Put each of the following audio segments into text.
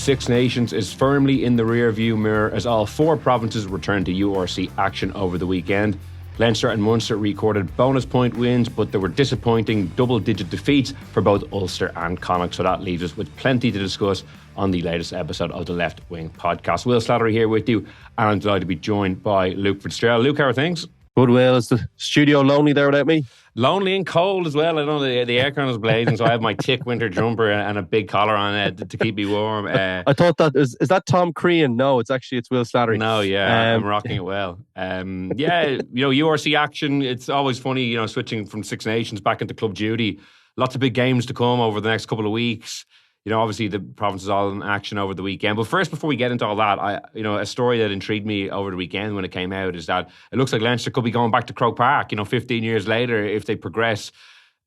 Six Nations is firmly in the rear-view mirror as all four provinces return to URC action over the weekend. Leinster and Munster recorded bonus point wins, but there were disappointing double-digit defeats for both Ulster and Connacht, so that leaves us with plenty to discuss on the latest episode of the Left Wing podcast. Will Slattery here with you, and I'm delighted to be joined by Luke Fitzgerald. Luke, how are things? Good, Will. Is the studio lonely there without me? Lonely and cold as well. I know the aircon is blazing, so I have my thick winter jumper and a big collar on to keep me warm. I thought that is that Tom Crean? No, it's Will Slattery. No, yeah, I'm rocking it well. Yeah, URC action. It's always funny, switching from Six Nations back into club duty. Lots of big games to come over the next couple of weeks. Obviously the province is all in action over the weekend. But first, before we get into all that, a story that intrigued me over the weekend when it came out is that it looks like Leinster could be going back to Croke Park, 15 years later, if they progress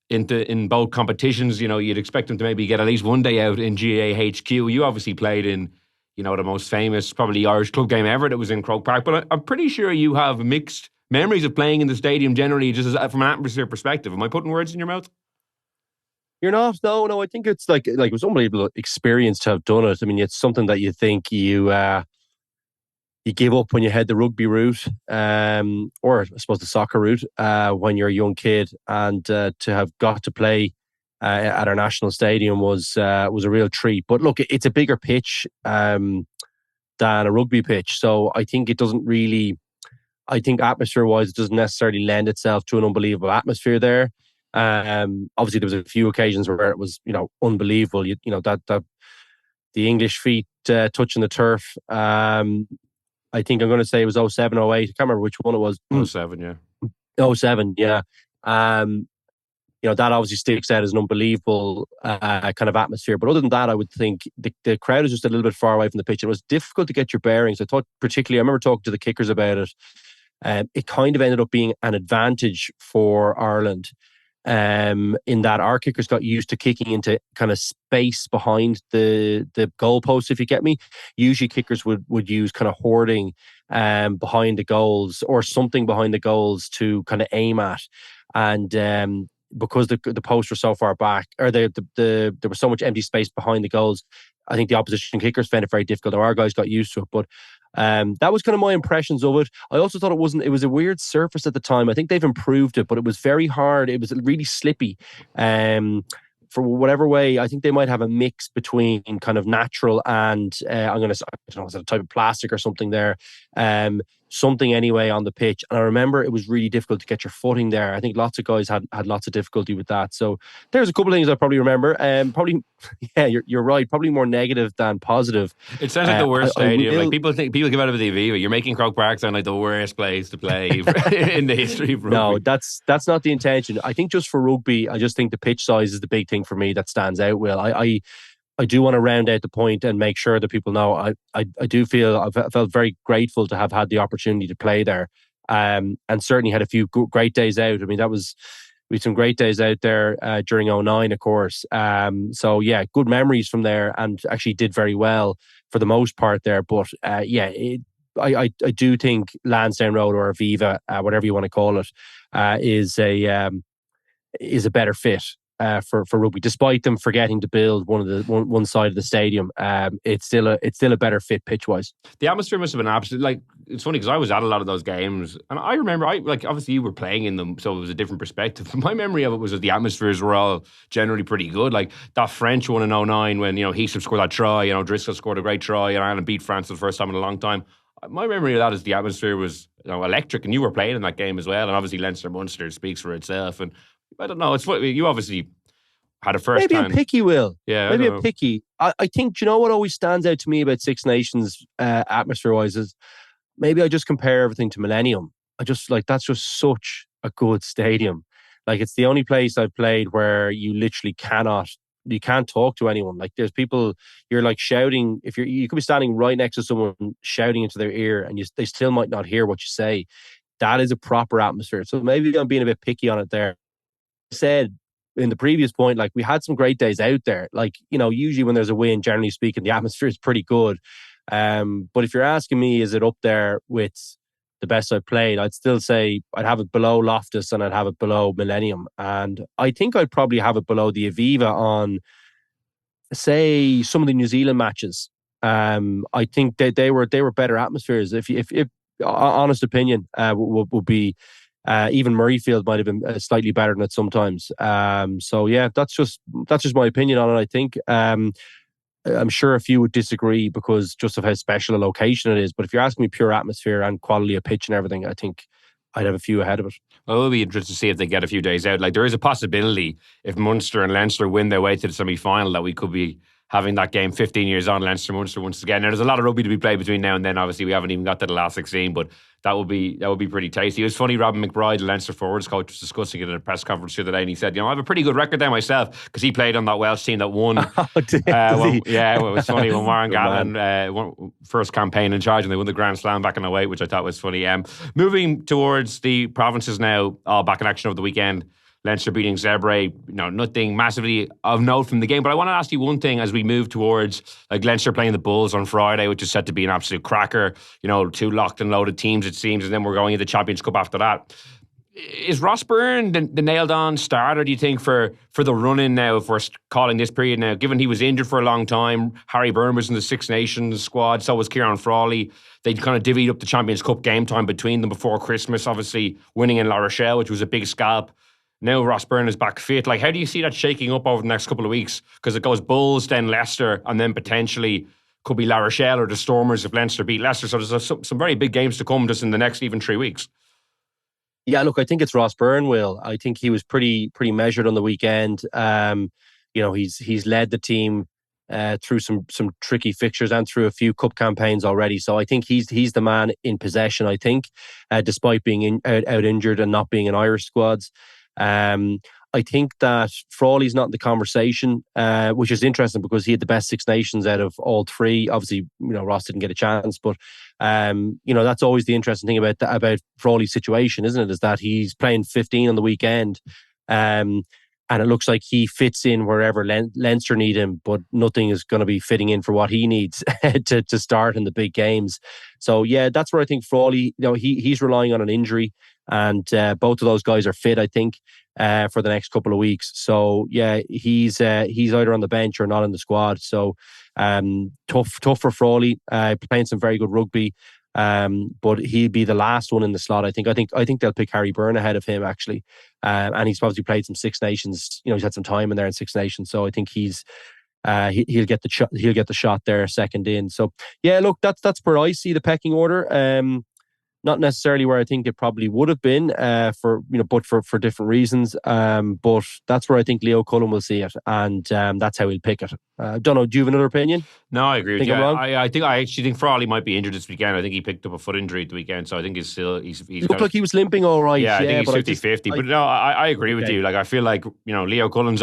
in both competitions. You'd expect them to maybe get at least one day out in GAHQ. You obviously played in, the most famous, probably Irish club game ever that was in Croke Park. But I'm pretty sure you have mixed memories of playing in the stadium generally, just from an atmosphere perspective. Am I putting words in your mouth? You're not? No. I think it's like it was unbelievable experience to have done it. I mean, it's something that you think you give up when you head the rugby route, or I suppose the soccer route, when you're a young kid, and to have got to play at our national stadium was a real treat. But look, it's a bigger pitch than a rugby pitch, so I think it doesn't really. I think atmosphere-wise, it doesn't necessarily lend itself to an unbelievable atmosphere there. Obviously there was a few occasions where it was unbelievable, that the English feet touching the turf. I think I'm going to say it was 07, 08. I can't remember which one it was. 07, yeah. 07, yeah. That obviously sticks out as an unbelievable kind of atmosphere. But other than that, I would think the crowd is just a little bit far away from the pitch. It was difficult to get your bearings. I thought particularly, I remember talking to the kickers about it. It kind of ended up being an advantage for Ireland. In that our kickers got used to kicking into kind of space behind the goalposts, if you get me. Usually kickers would use kind of hoarding behind the goals or something behind the goals to kind of aim at. And because the posts were so far back, or there was so much empty space behind the goals, I think the opposition kickers found it very difficult. Our guys got used to it, but that was kind of my impressions of it. I also thought it was a weird surface at the time. I think they've improved it, but it was very hard. It was really slippy. For whatever way, I think they might have a mix between kind of natural and I don't know, is it a type of plastic or something there? Something anyway on the pitch. And I remember it was really difficult to get your footing there. I think lots of guys had lots of difficulty with that. So there's a couple of things I probably remember. Probably, yeah, you're right. Probably more negative than positive. It sounds like the worst stadium. People give out of the Aviva. You're making Croke Park sound like the worst place to play in the history of rugby. No, that's not the intention. I think just for rugby, I just think the pitch size is the big thing for me that stands out. Will I do want to round out the point and make sure that people know I do feel I felt very grateful to have had the opportunity to play there, and certainly had a few great days out. I mean, we had some great days out there during 2009, of course. So yeah, good memories from there, and actually did very well for the most part there. But I do think Lansdowne Road or Aviva, whatever you want to call it, is a better fit. For rugby, despite them forgetting to build one side of the stadium, it's still a better fit pitch wise. The atmosphere must have been absolutely it's funny because I was at a lot of those games, and I remember obviously you were playing in them, so it was a different perspective. My memory of it was that the atmospheres were all generally pretty good. Like that French one in 2009 when Heathcliff scored that try, Driscoll scored a great try, and Ireland beat France for the first time in a long time. My memory of that is the atmosphere was electric, and you were playing in that game as well. And obviously Leinster Munster speaks for itself. And I don't know. It's you obviously had a first. Maybe hand. a picky, Will. Yeah, maybe a picky. I think. Do you know what always stands out to me about Six Nations atmosphere-wise is maybe I just compare everything to Millennium. I just that's just such a good stadium. Like it's the only place I've played where you literally you can't talk to anyone. Like there's people you're like shouting. If you could be standing right next to someone shouting into their ear, and they still might not hear what you say. That is a proper atmosphere. So maybe I'm being a bit picky on it there. I said in the previous point, we had some great days out there. Usually when there's a win, generally speaking, the atmosphere is pretty good. But if you're asking me, is it up there with the best I've played? I'd still say I'd have it below Loftus and I'd have it below Millennium. And I think I'd probably have it below the Aviva on, say, some of the New Zealand matches. I think they were better atmospheres. If honest opinion would be. Even Murrayfield might have been slightly better than it sometimes. So yeah, that's just my opinion on it. I think I'm sure a few would disagree because just of how special a location it is. But if you're asking me pure atmosphere and quality of pitch and everything, I think I'd have a few ahead of it. Well, it'll be interesting to see if they get a few days out. Like, there is a possibility if Munster and Leinster win their way to the semi-final that we could be having that game 15 years on, Leinster-Munster once again. Now, there's a lot of rugby to be played between now and then. Obviously, we haven't even got to the last 16, but that would be pretty tasty. It was funny, Robin McBride, the Leinster forwards coach, was discussing it in a press conference the other day, and he said, I have a pretty good record there myself, because he played on that Welsh team that won. Yeah, it was funny when Warren Gatland first campaign in charge, and they won the Grand Slam back in 08, which I thought was funny. Moving towards the provinces now, all back in action over the weekend. Leinster beating Zebre, nothing massively of note from the game. But I want to ask you one thing as we move towards like Leinster playing the Bulls on Friday, which is set to be an absolute cracker. Two locked and loaded teams, it seems, and then we're going into the Champions Cup after that. Is Ross Byrne the nailed-on starter, do you think, for the run-in now, if we're calling this period now, given he was injured for a long time? Harry Byrne was in the Six Nations squad, so was Kieran Frawley. They'd kind of divvied up the Champions Cup game time between them before Christmas, obviously winning in La Rochelle, which was a big scalp. Now Ross Byrne is back fit. Like, how do you see that shaking up over the next couple of weeks? Because it goes Bulls, then Leicester, and then potentially could be La Rochelle or the Stormers if Leinster beat Leicester. So there's some very big games to come just in the next even 3 weeks. Yeah, look, I think it's Ross Byrne, Will. I think he was pretty measured on the weekend. He's led the team through some tricky fixtures and through a few cup campaigns already. So I think he's the man in possession, I think, despite being out injured and not being in Irish squads. I think that Frawley's not in the conversation, which is interesting because he had the best Six Nations out of all three. Obviously, Ross didn't get a chance, but that's always the interesting thing about Frawley's situation, isn't it? Is that he's playing 15 on the weekend, and it looks like he fits in wherever Leinster need him, but nothing is going to be fitting in for what he needs to start in the big games. So yeah, that's where I think Frawley, he's relying on an injury. And both of those guys are fit, I think, for the next couple of weeks. So yeah, he's either on the bench or not in the squad. So tough for Frawley, playing some very good rugby. But he'll be the last one in the slot. I think they'll pick Harry Byrne ahead of him, actually. And he's obviously played some Six Nations. He's had some time in there in Six Nations. So I think he'll get the shot there second in. So yeah, look, that's where I see the pecking order. Not necessarily where I think it probably would have been but for different reasons. But that's where I think Leo Cullen will see it, and that's how he'll pick it. Don't know. Do you have another opinion? No, I agree with you. I actually think Frawley might be injured this weekend. I think he picked up a foot injury at the weekend, so I think he's looked like he was limping all right. Yeah, I think he's 50-50. But no, I agree with you. Like, I feel like Leo Cullen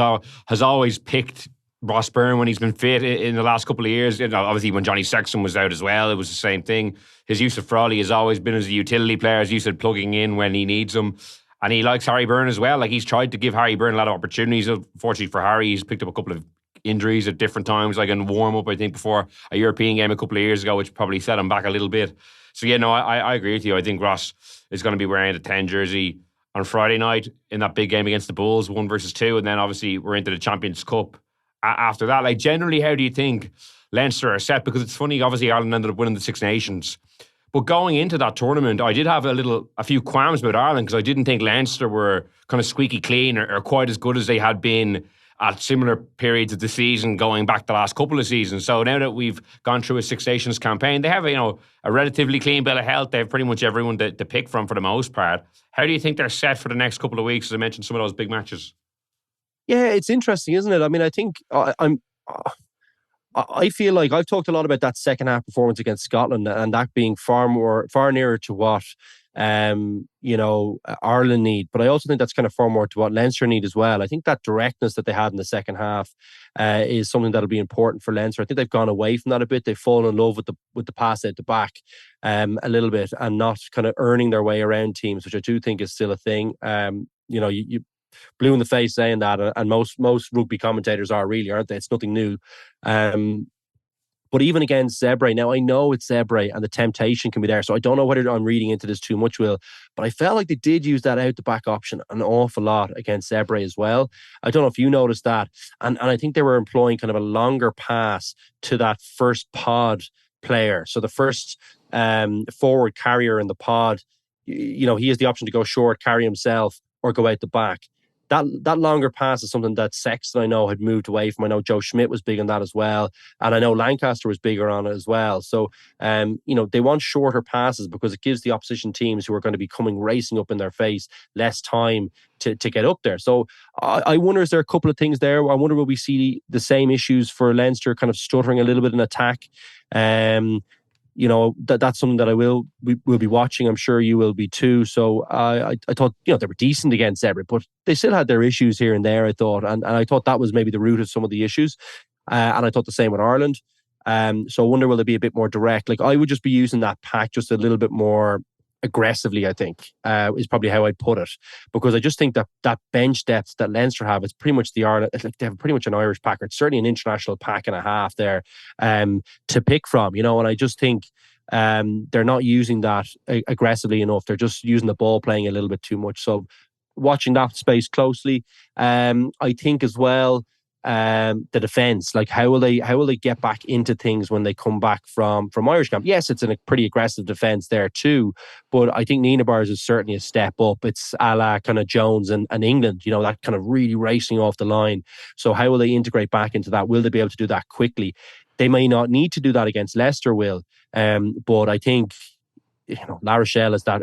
has always picked Ross Byrne when he's been fit in the last couple of years. Obviously when Johnny Sexton was out as well, it was the same thing. His use of Frawley has always been as a utility player, as you said, plugging in when he needs him. And he likes Harry Byrne as well. Like, he's tried to give Harry Byrne a lot of opportunities. Unfortunately for Harry, he's picked up a couple of injuries at different times, like in warm-up, I think, before a European game a couple of years ago, which probably set him back a little bit. So yeah, no, I agree with you. I think Ross is going to be wearing the 10 jersey on Friday night in that big game against the Bulls, 1 versus 2. And then obviously we're into the Champions Cup after that. Like, generally, how do you think Leinster are set? Because it's funny, obviously Ireland ended up winning the Six Nations, but going into that tournament, I did have a few qualms about Ireland, because I didn't think Leinster were kind of squeaky clean or quite as good as they had been at similar periods of the season going back the last couple of seasons. So now that we've gone through a Six Nations campaign, they have a relatively clean bill of health. They have pretty much everyone to pick from for the most part. How do you think they're set for the next couple of weeks, as I mentioned, some of those big matches? Yeah, it's interesting, isn't it? I mean, I think I feel like I've talked a lot about that second half performance against Scotland, and that being far nearer to what Ireland need. But I also think that's kind of far more to what Leinster need as well. I think that directness that they had in the second half is something that'll be important for Leinster. I think they've gone away from that a bit. They've fallen in love with the pass out the back a little bit, and not kind of earning their way around teams, which I do think is still a thing. You blue in the face saying that, and most rugby commentators are, really, aren't they? It's nothing new. But even against Zebre, now I know it's Zebre and the temptation can be there. So I don't know whether I'm reading into this too much, Will, but I felt like they did use that out the back option an awful lot against Zebre as well. I don't know if you noticed that. And I think they were employing kind of a longer pass to that first pod player. So the first forward carrier in the pod, he has the option to go short, carry himself, or go out the back. That longer pass is something that Sexton, I know, had moved away from. I know Joe Schmidt was big on that as well. And I know Lancaster was bigger on it as well. So, they want shorter passes because it gives the opposition teams who are going to be coming racing up in their face less time to get up there. So I wonder, is there a couple of things there? I wonder, will we see the same issues for Leinster kind of stuttering a little bit in attack? That's something that we'll be watching. I'm sure you will be too. So I thought, they were decent against Everett, but they still had their issues here and there, I thought. And I thought that was maybe the root of some of the issues. And I thought the same with Ireland. So I wonder, will they be a bit more direct? Like, I would just be using that pack just a little bit more aggressively, I think, is probably how I'd put it. Because I just think that bench depth that Leinster have, it's pretty much they have pretty much an Irish pack, or it's certainly an international pack and a half there to pick from, and I just think they're not using that aggressively enough. They're just using the ball playing a little bit too much. So watching that space closely. I think as well, the defense, like how will they get back into things when they come back from Irish camp? Yes, it's a pretty aggressive defense there too, but I think Nienaber's is certainly a step up. It's a la kind of Jones and England, that kind of really racing off the line. So how will they integrate back into that? Will they be able to do that quickly? They may not need to do that against Leicester, Will, but I think La Rochelle is that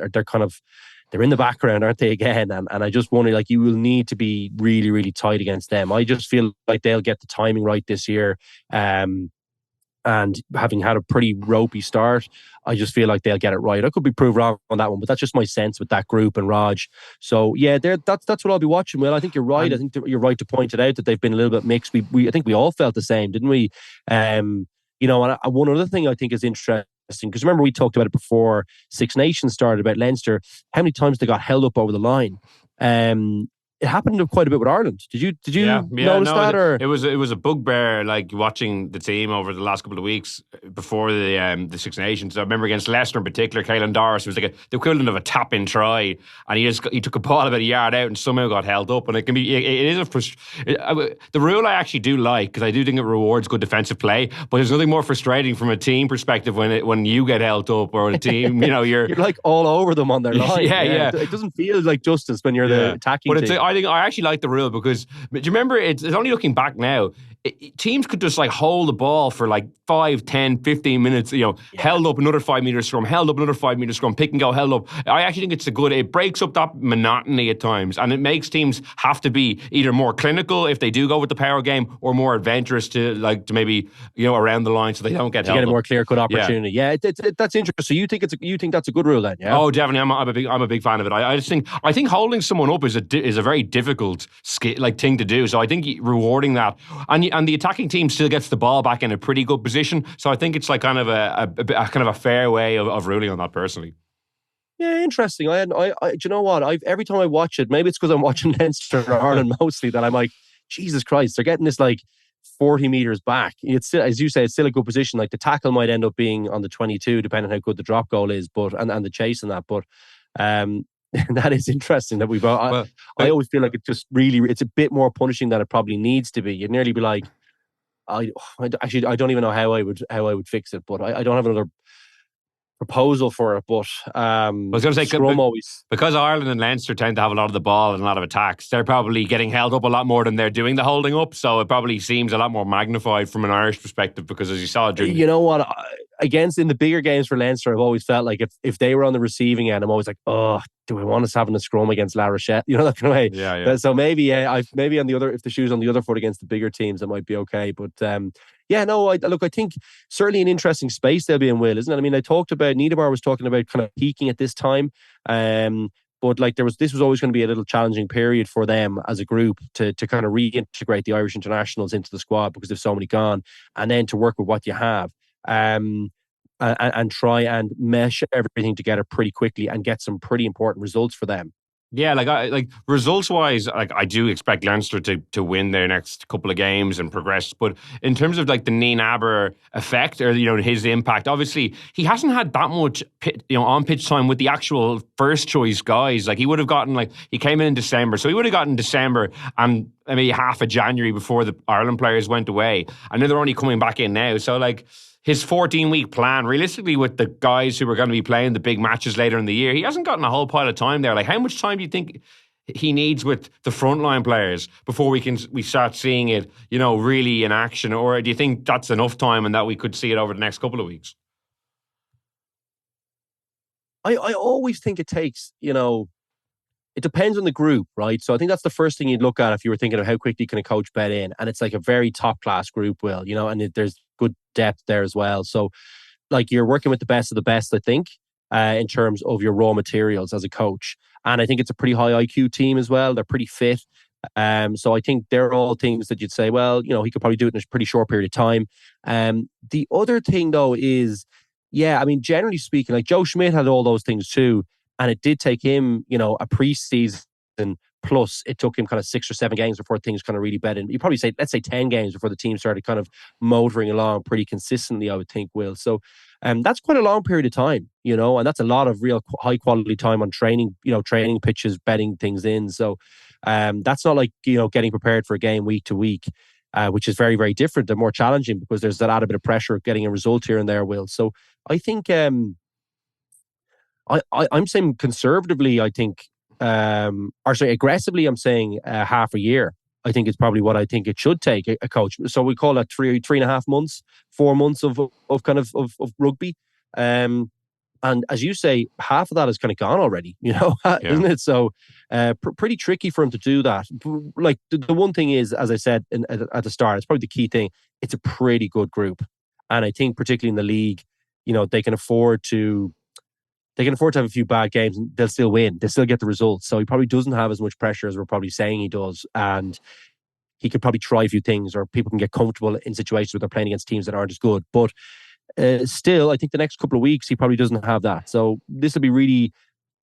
they're in the background, aren't they, again? And I just wonder, you will need to be really, really tight against them. I just feel like they'll get the timing right this year. And having had a pretty ropey start, I just feel like they'll get it right. I could be proved wrong on that one, but that's just my sense with that group and Raj. So, yeah, that's what I'll be watching. Well, I think you're right. I think you're right to point it out that they've been a little bit mixed. I think we all felt the same, didn't we? And one other thing I think is interesting, because remember we talked about it before Six Nations started, about Leinster, how many times they got held up over the line. It happened quite a bit with Ireland. Did you notice that? Or it was a bugbear, like watching the team over the last couple of weeks before the Six Nations. I remember against Leicester in particular, Caelan Doris was like the equivalent of a tap-in try, and he took a ball about a yard out and somehow got held up. And it is the rule I actually do like, because I do think it rewards good defensive play. But there's nothing more frustrating from a team perspective when you get held up, or a team, you're like all over them on their line. Yeah. It doesn't feel like justice when you're the attacking team. I actually like the rule, because do you remember, it's only looking back now, teams could just hold the ball for 5, 10, 15 minutes, held up another 5 meter scrum, held up another 5 meter scrum, pick and go, held up. I actually think it breaks up that monotony at times, and it makes teams have to be either more clinical if they do go with the power game, or more adventurous to maybe around the line so they don't get held up. Get a more clear cut opportunity. Yeah, that's interesting. So you think that's a good rule then? Yeah. Oh, definitely. I'm a big fan of it. I think holding someone up is a very difficult thing to do. So I think rewarding that, and the attacking team still gets the ball back in a pretty good position. So I think it's kind of a fair way of ruling on that, personally. Yeah, interesting. Do you know what? Every time I watch it, maybe it's because I'm watching Leinster or Ireland mostly, that I'm like, Jesus Christ, they're getting this 40 meters back. It's still, as you say, it's still a good position. The tackle might end up being on the 22, depending on how good the drop goal is, and the chase and that. But that is interesting that we've. I always feel like it's a bit more punishing than it probably needs to be. You'd nearly be like, I don't even know how I would fix it, but I don't have another proposal for it. But I was going to say, because Ireland and Leinster tend to have a lot of the ball and a lot of attacks, they're probably getting held up a lot more than they're doing the holding up. So it probably seems a lot more magnified from an Irish perspective, because as you saw during, you know what, in the bigger games for Leinster, I've always felt like if they were on the receiving end, I'm always like, oh, do I want us having a scrum against La Rochelle? That kind of way. Yeah. So maybe on the other, if the shoe's on the other foot against the bigger teams, it might be okay. But I think certainly an interesting space they'll be in, Will, isn't it? I mean, I talked about, Nienaber was talking about kind of peaking at this time. But this was always going to be a little challenging period for them as a group to kind of reintegrate the Irish internationals into the squad, because there's so many gone, and then to work with what you have. And try and mesh everything together pretty quickly and get some pretty important results for them. Yeah, like results wise, like I do expect Leinster to win their next couple of games and progress. But in terms of like the Neen Aber effect or his impact, obviously he hasn't had that much on pitch time with the actual first choice guys. Like he would have gotten he came in December, so he would have gotten December and maybe half of January before the Ireland players went away. I know they're only coming back in now, so like his 14-week plan, realistically, with the guys who were going to be playing the big matches later in the year, he hasn't gotten a whole pile of time there. Like, how much time do you think he needs with the frontline players before we start seeing it, really in action? Or do you think that's enough time and that we could see it over the next couple of weeks? I always think it takes, it depends on the group, right? So I think that's the first thing you'd look at if you were thinking of how quickly can a coach bed in. And it's like a very top class group, Will, and there's good depth there as well. So like you're working with the best of the best, I think, in terms of your raw materials as a coach. And I think it's a pretty high IQ team as well. They're pretty fit. So I think they're all things that you'd say, well, he could probably do it in a pretty short period of time. The other thing though is, yeah, I mean, generally speaking, like Joe Schmidt had all those things too. And it did take him, a preseason plus it took him kind of 6 or 7 games before things kind of really bed in. You probably say, let's say 10 games before the team started kind of motoring along pretty consistently, I would think, Will. So that's quite a long period of time, and that's a lot of real high quality time on training, training pitches, bedding things in. So that's not like, getting prepared for a game week to week, which is very, very different and more challenging because there's that added bit of pressure of getting a result here and there, Will. So I think I'm saying conservatively, I think, or sorry, aggressively, I'm saying half a year. I think it's probably what I think it should take a coach. So we call that 3.5 months, 4 months of rugby. And as you say, half of that is kind of gone already, isn't it? So pretty tricky for him to do that. Like the one thing is, as I said at the start, it's probably the key thing. It's a pretty good group. And I think particularly in the league, they can afford to have a few bad games and they'll still win. They'll still get the results. So he probably doesn't have as much pressure as we're probably saying he does. And he could probably try a few things or people can get comfortable in situations where they're playing against teams that aren't as good. But still, I think the next couple of weeks, he probably doesn't have that. So this will be really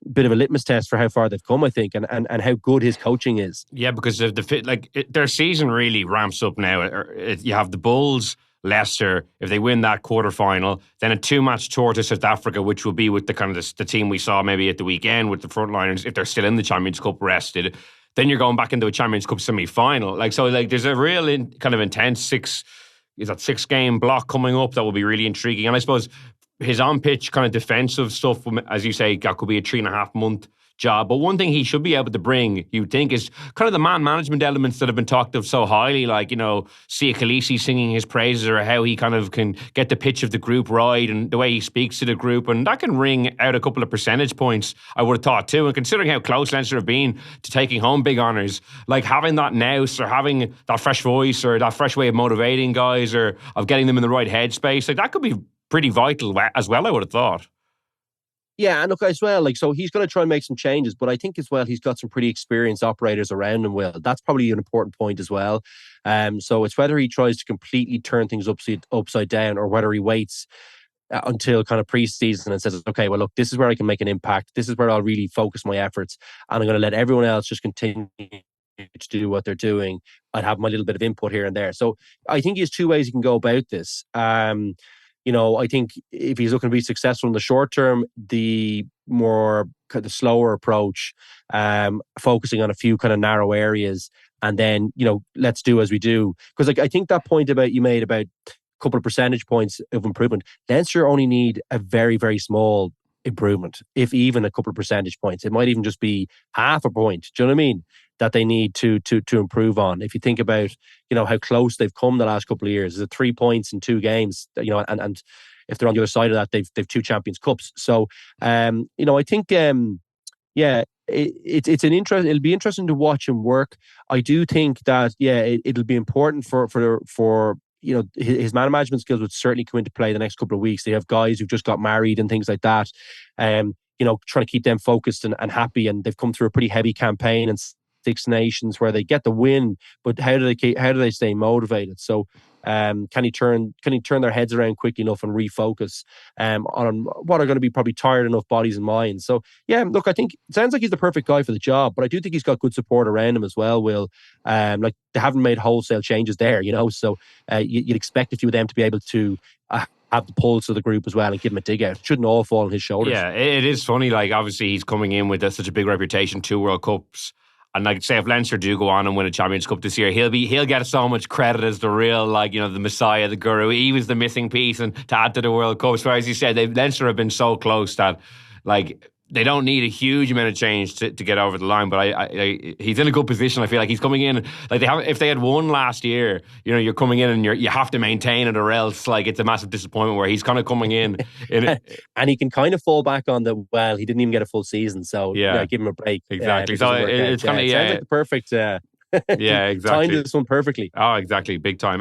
a bit of a litmus test for how far they've come, I think, and how good his coaching is. Yeah, because their season really ramps up now. You have the Bulls, Leicester, if they win that quarterfinal, then a 2-match tour to South Africa, which will be with the kind of the team we saw maybe at the weekend with the frontliners, if they're still in the Champions Cup rested. Then you're going back into a Champions Cup semi-final. There's a real kind of intense 6-game block coming up that will be really intriguing. And I suppose his on-pitch kind of defensive stuff, as you say, that could be a 3.5 month job. But one thing he should be able to bring, you think, is kind of the man management elements that have been talked of so highly, like, Sia Khaleesi singing his praises or how he kind of can get the pitch of the group right and the way he speaks to the group. And that can ring out a couple of percentage points, I would have thought too. And considering how close Leinster have been to taking home big honours, like having that nous or having that fresh voice or that fresh way of motivating guys or of getting them in the right headspace, like that could be pretty vital as well, I would have thought. Yeah, and look, as well, so he's going to try and make some changes, but I think as well he's got some pretty experienced operators around him, Will. That's probably an important point as well. So it's whether he tries to completely turn things upside down or whether he waits until kind of pre-season and says, okay, well, look, this is where I can make an impact. This is where I'll really focus my efforts. And I'm going to let everyone else just continue to do what they're doing. I'd have my little bit of input here and there. So I think he has 2 ways he can go about this. I think if he's looking to be successful in the short term, the more kind of slower approach, focusing on a few kind of narrow areas, and then let's do as we do. Because I think that point you made about a couple of percentage points of improvement, Leinster only need a very, very small improvement, if even a couple of percentage points. It might even just be half a point. Do you know what I mean? That they need to improve on. If you think about, how close they've come the last couple of years, is it 3 points in 2 games, and if they're on the other side of that, they've 2 Champions Cups. So, I think, it's an interest. It'll be interesting to watch him work. I do think that, it'll be important for his man management skills would certainly come into play the next couple of weeks. They have guys who've just got married and things like that. Trying to keep them focused and happy, and they've come through a pretty heavy campaign and Six Nations where they get the win, but how do they stay motivated? So Can he turn their heads around quickly enough and refocus on what are going to be probably tired enough bodies and minds? So yeah, look, I think it sounds like he's the perfect guy for the job, but I do think he's got good support around him as well. Will like they haven't made wholesale changes there, so you'd expect a few of them to be able to have the pulse of the group as well and give him a dig out. It shouldn't all fall on his shoulders. Yeah, it is funny. Like, obviously, he's coming in with such a big reputation, 2 World Cups. And like, say if Leinster do go on and win a Champions Cup this year, he'll get so much credit as the real, like, the Messiah, the guru. He was the missing piece and to add to the World Cup. So as you said, Leinster have been so close that, like, they don't need a huge amount of change to get over the line. But he's in a good position. I feel like he's coming in, like, if they had won last year, you're coming in and you have to maintain it, or else, like, it's a massive disappointment. Where he's kind of coming in and he can kind of fall back on the, well, he didn't even get a full season, so give him a break. Exactly. So it's kind of sounds like the perfect. Yeah, exactly. Timed this one perfectly. Oh, exactly. Big time.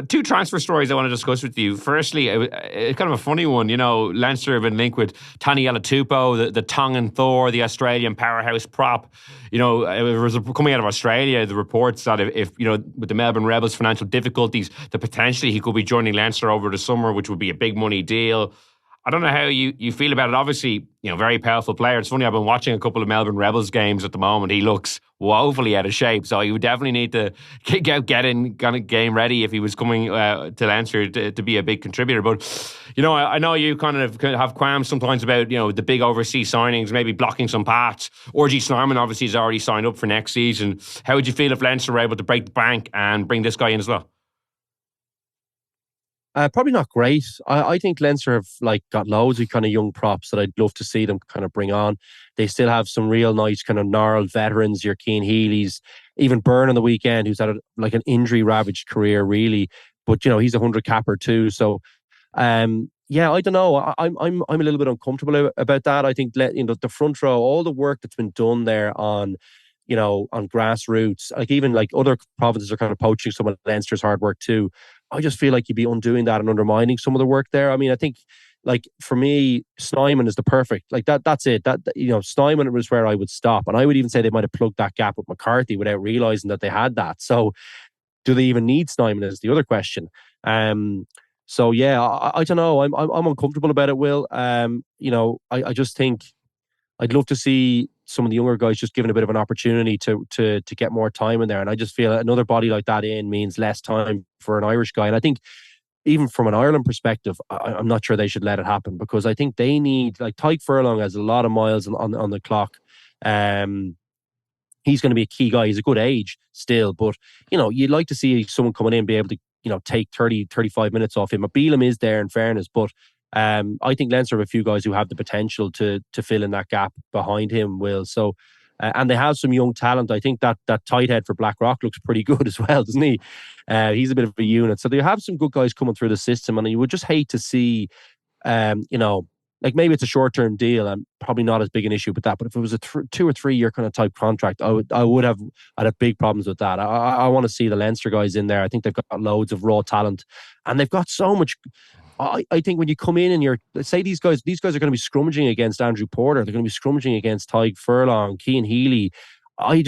2 transfer stories I want to discuss with you. Firstly, it's kind of a funny one. Leinster have been linked with Taniela Tupou, the Tongan Thor, the Australian powerhouse prop. It was coming out of Australia, the reports that if with the Melbourne Rebels' financial difficulties, that potentially he could be joining Leinster over the summer, which would be a big money deal. I don't know how you feel about it. Obviously, very powerful player. It's funny, I've been watching a couple of Melbourne Rebels games at the moment. He looks woefully out of shape, so he would definitely need to get in kind of game ready if he was coming to Leinster to be a big contributor. But, I know you kind of have qualms sometimes about, the big overseas signings, maybe blocking some paths. RG Snyman obviously has already signed up for next season. How would you feel if Leinster were able to break the bank and bring this guy in as well? Probably not great. I think Leinster have got loads of kind of young props that I'd love to see them kind of bring on. They still have some real nice kind of gnarled veterans, your Cian Healy's, even Byrne on the weekend, who's had an injury ravaged career really, but he's a 100 capper too. So I don't know. I'm a little bit uncomfortable about that. I think the front row, all the work that's been done there on grassroots, even other provinces are kind of poaching some of Leinster's hard work too. I just feel like you'd be undoing that and undermining some of the work there. I mean, I think, for me, Snyman is the perfect, that's it. Snyman was where I would stop. And I would even say they might have plugged that gap with McCarthy without realising that they had that. So do they even need Snyman is the other question. So yeah, I don't know. I'm uncomfortable about it, Will. I just think I'd love to see some of the younger guys just given a bit of an opportunity to get more time in there. And I just feel another body like that in means less time for an Irish guy. And I think even from an Ireland perspective, I'm not sure they should let it happen, because I think they need, Tadhg Furlong has a lot of miles on the clock. He's going to be a key guy. He's a good age still, but you'd like to see someone coming in be able to take 30, 35 minutes off him. Beelum is there, in fairness, but I think Leinster have a few guys who have the potential to fill in that gap behind him, Will. So, and they have some young talent. I think that tight head for Blackrock looks pretty good as well, doesn't he? He's a bit of a unit. So they have some good guys coming through the system, and you would just hate to see, maybe it's a short-term deal and probably not as big an issue with that. But if it was a 2 or 3 year kind of type contract, I'd have big problems with that. I want to see the Leinster guys in there. I think they've got loads of raw talent, and they've got so much. I think when you come in and let's say these guys are going to be scrummaging against Andrew Porter, they're going to be scrummaging against Tadhg Furlong, Cian Healy. I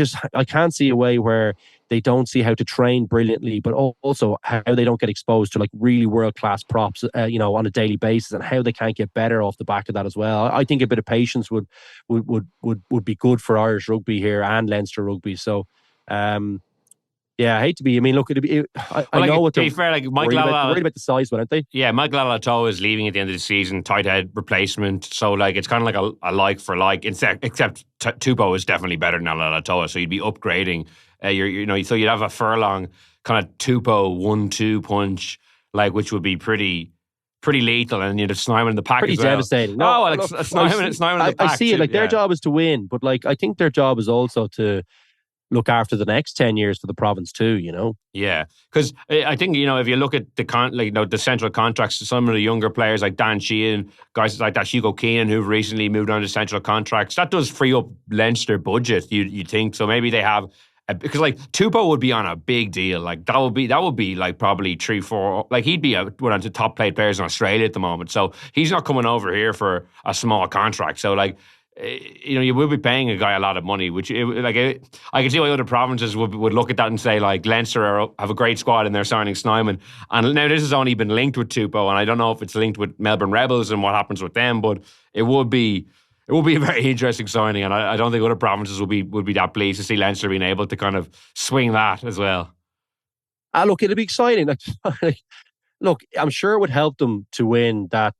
can't see a way where they don't see how to train brilliantly, but also how they don't get exposed to really world-class props, on a daily basis, and how they can't get better off the back of that as well. I think a bit of patience would be good for Irish rugby here and Leinster rugby. So, yeah, I hate to be. I mean, look, I know what they're fair. Michael worried about the size, but aren't they? Yeah, Michael Alatoa is leaving at the end of the season, tight head replacement. So, it's kind of like a like for like, except Tupou is definitely better than Alatoa. So you'd be upgrading. So you'd have a Furlong kind of Tupou 1-2 punch, which would be pretty lethal, and you'd have Snyman in the pack pretty as well. Devastating. Snyman in the pack. I see it. Their job is to win, but I think their job is also to look after the next 10 years for the province too, Yeah, because I think, if you look at the central contracts to some of the younger players like Dan Sheehan, guys like that, Hugo Keenan, who've recently moved on to central contracts, that does free up Leinster budget, you think. So maybe they have, because Tupou would be on a big deal. That would be probably 3-4, he'd be one of the top paid players in Australia at the moment. So he's not coming over here for a small contract. So you will be paying a guy a lot of money, I can see why other provinces would look at that and say, like, Leinster have a great squad and they're signing Snyman. And now this has only been linked with Tupou, and I don't know if it's linked with Melbourne Rebels and what happens with them, but it would be a very interesting signing, and I don't think other provinces would be that pleased to see Leinster being able to kind of swing that as well. Look, it'll be exciting. Look, I'm sure it would help them to win that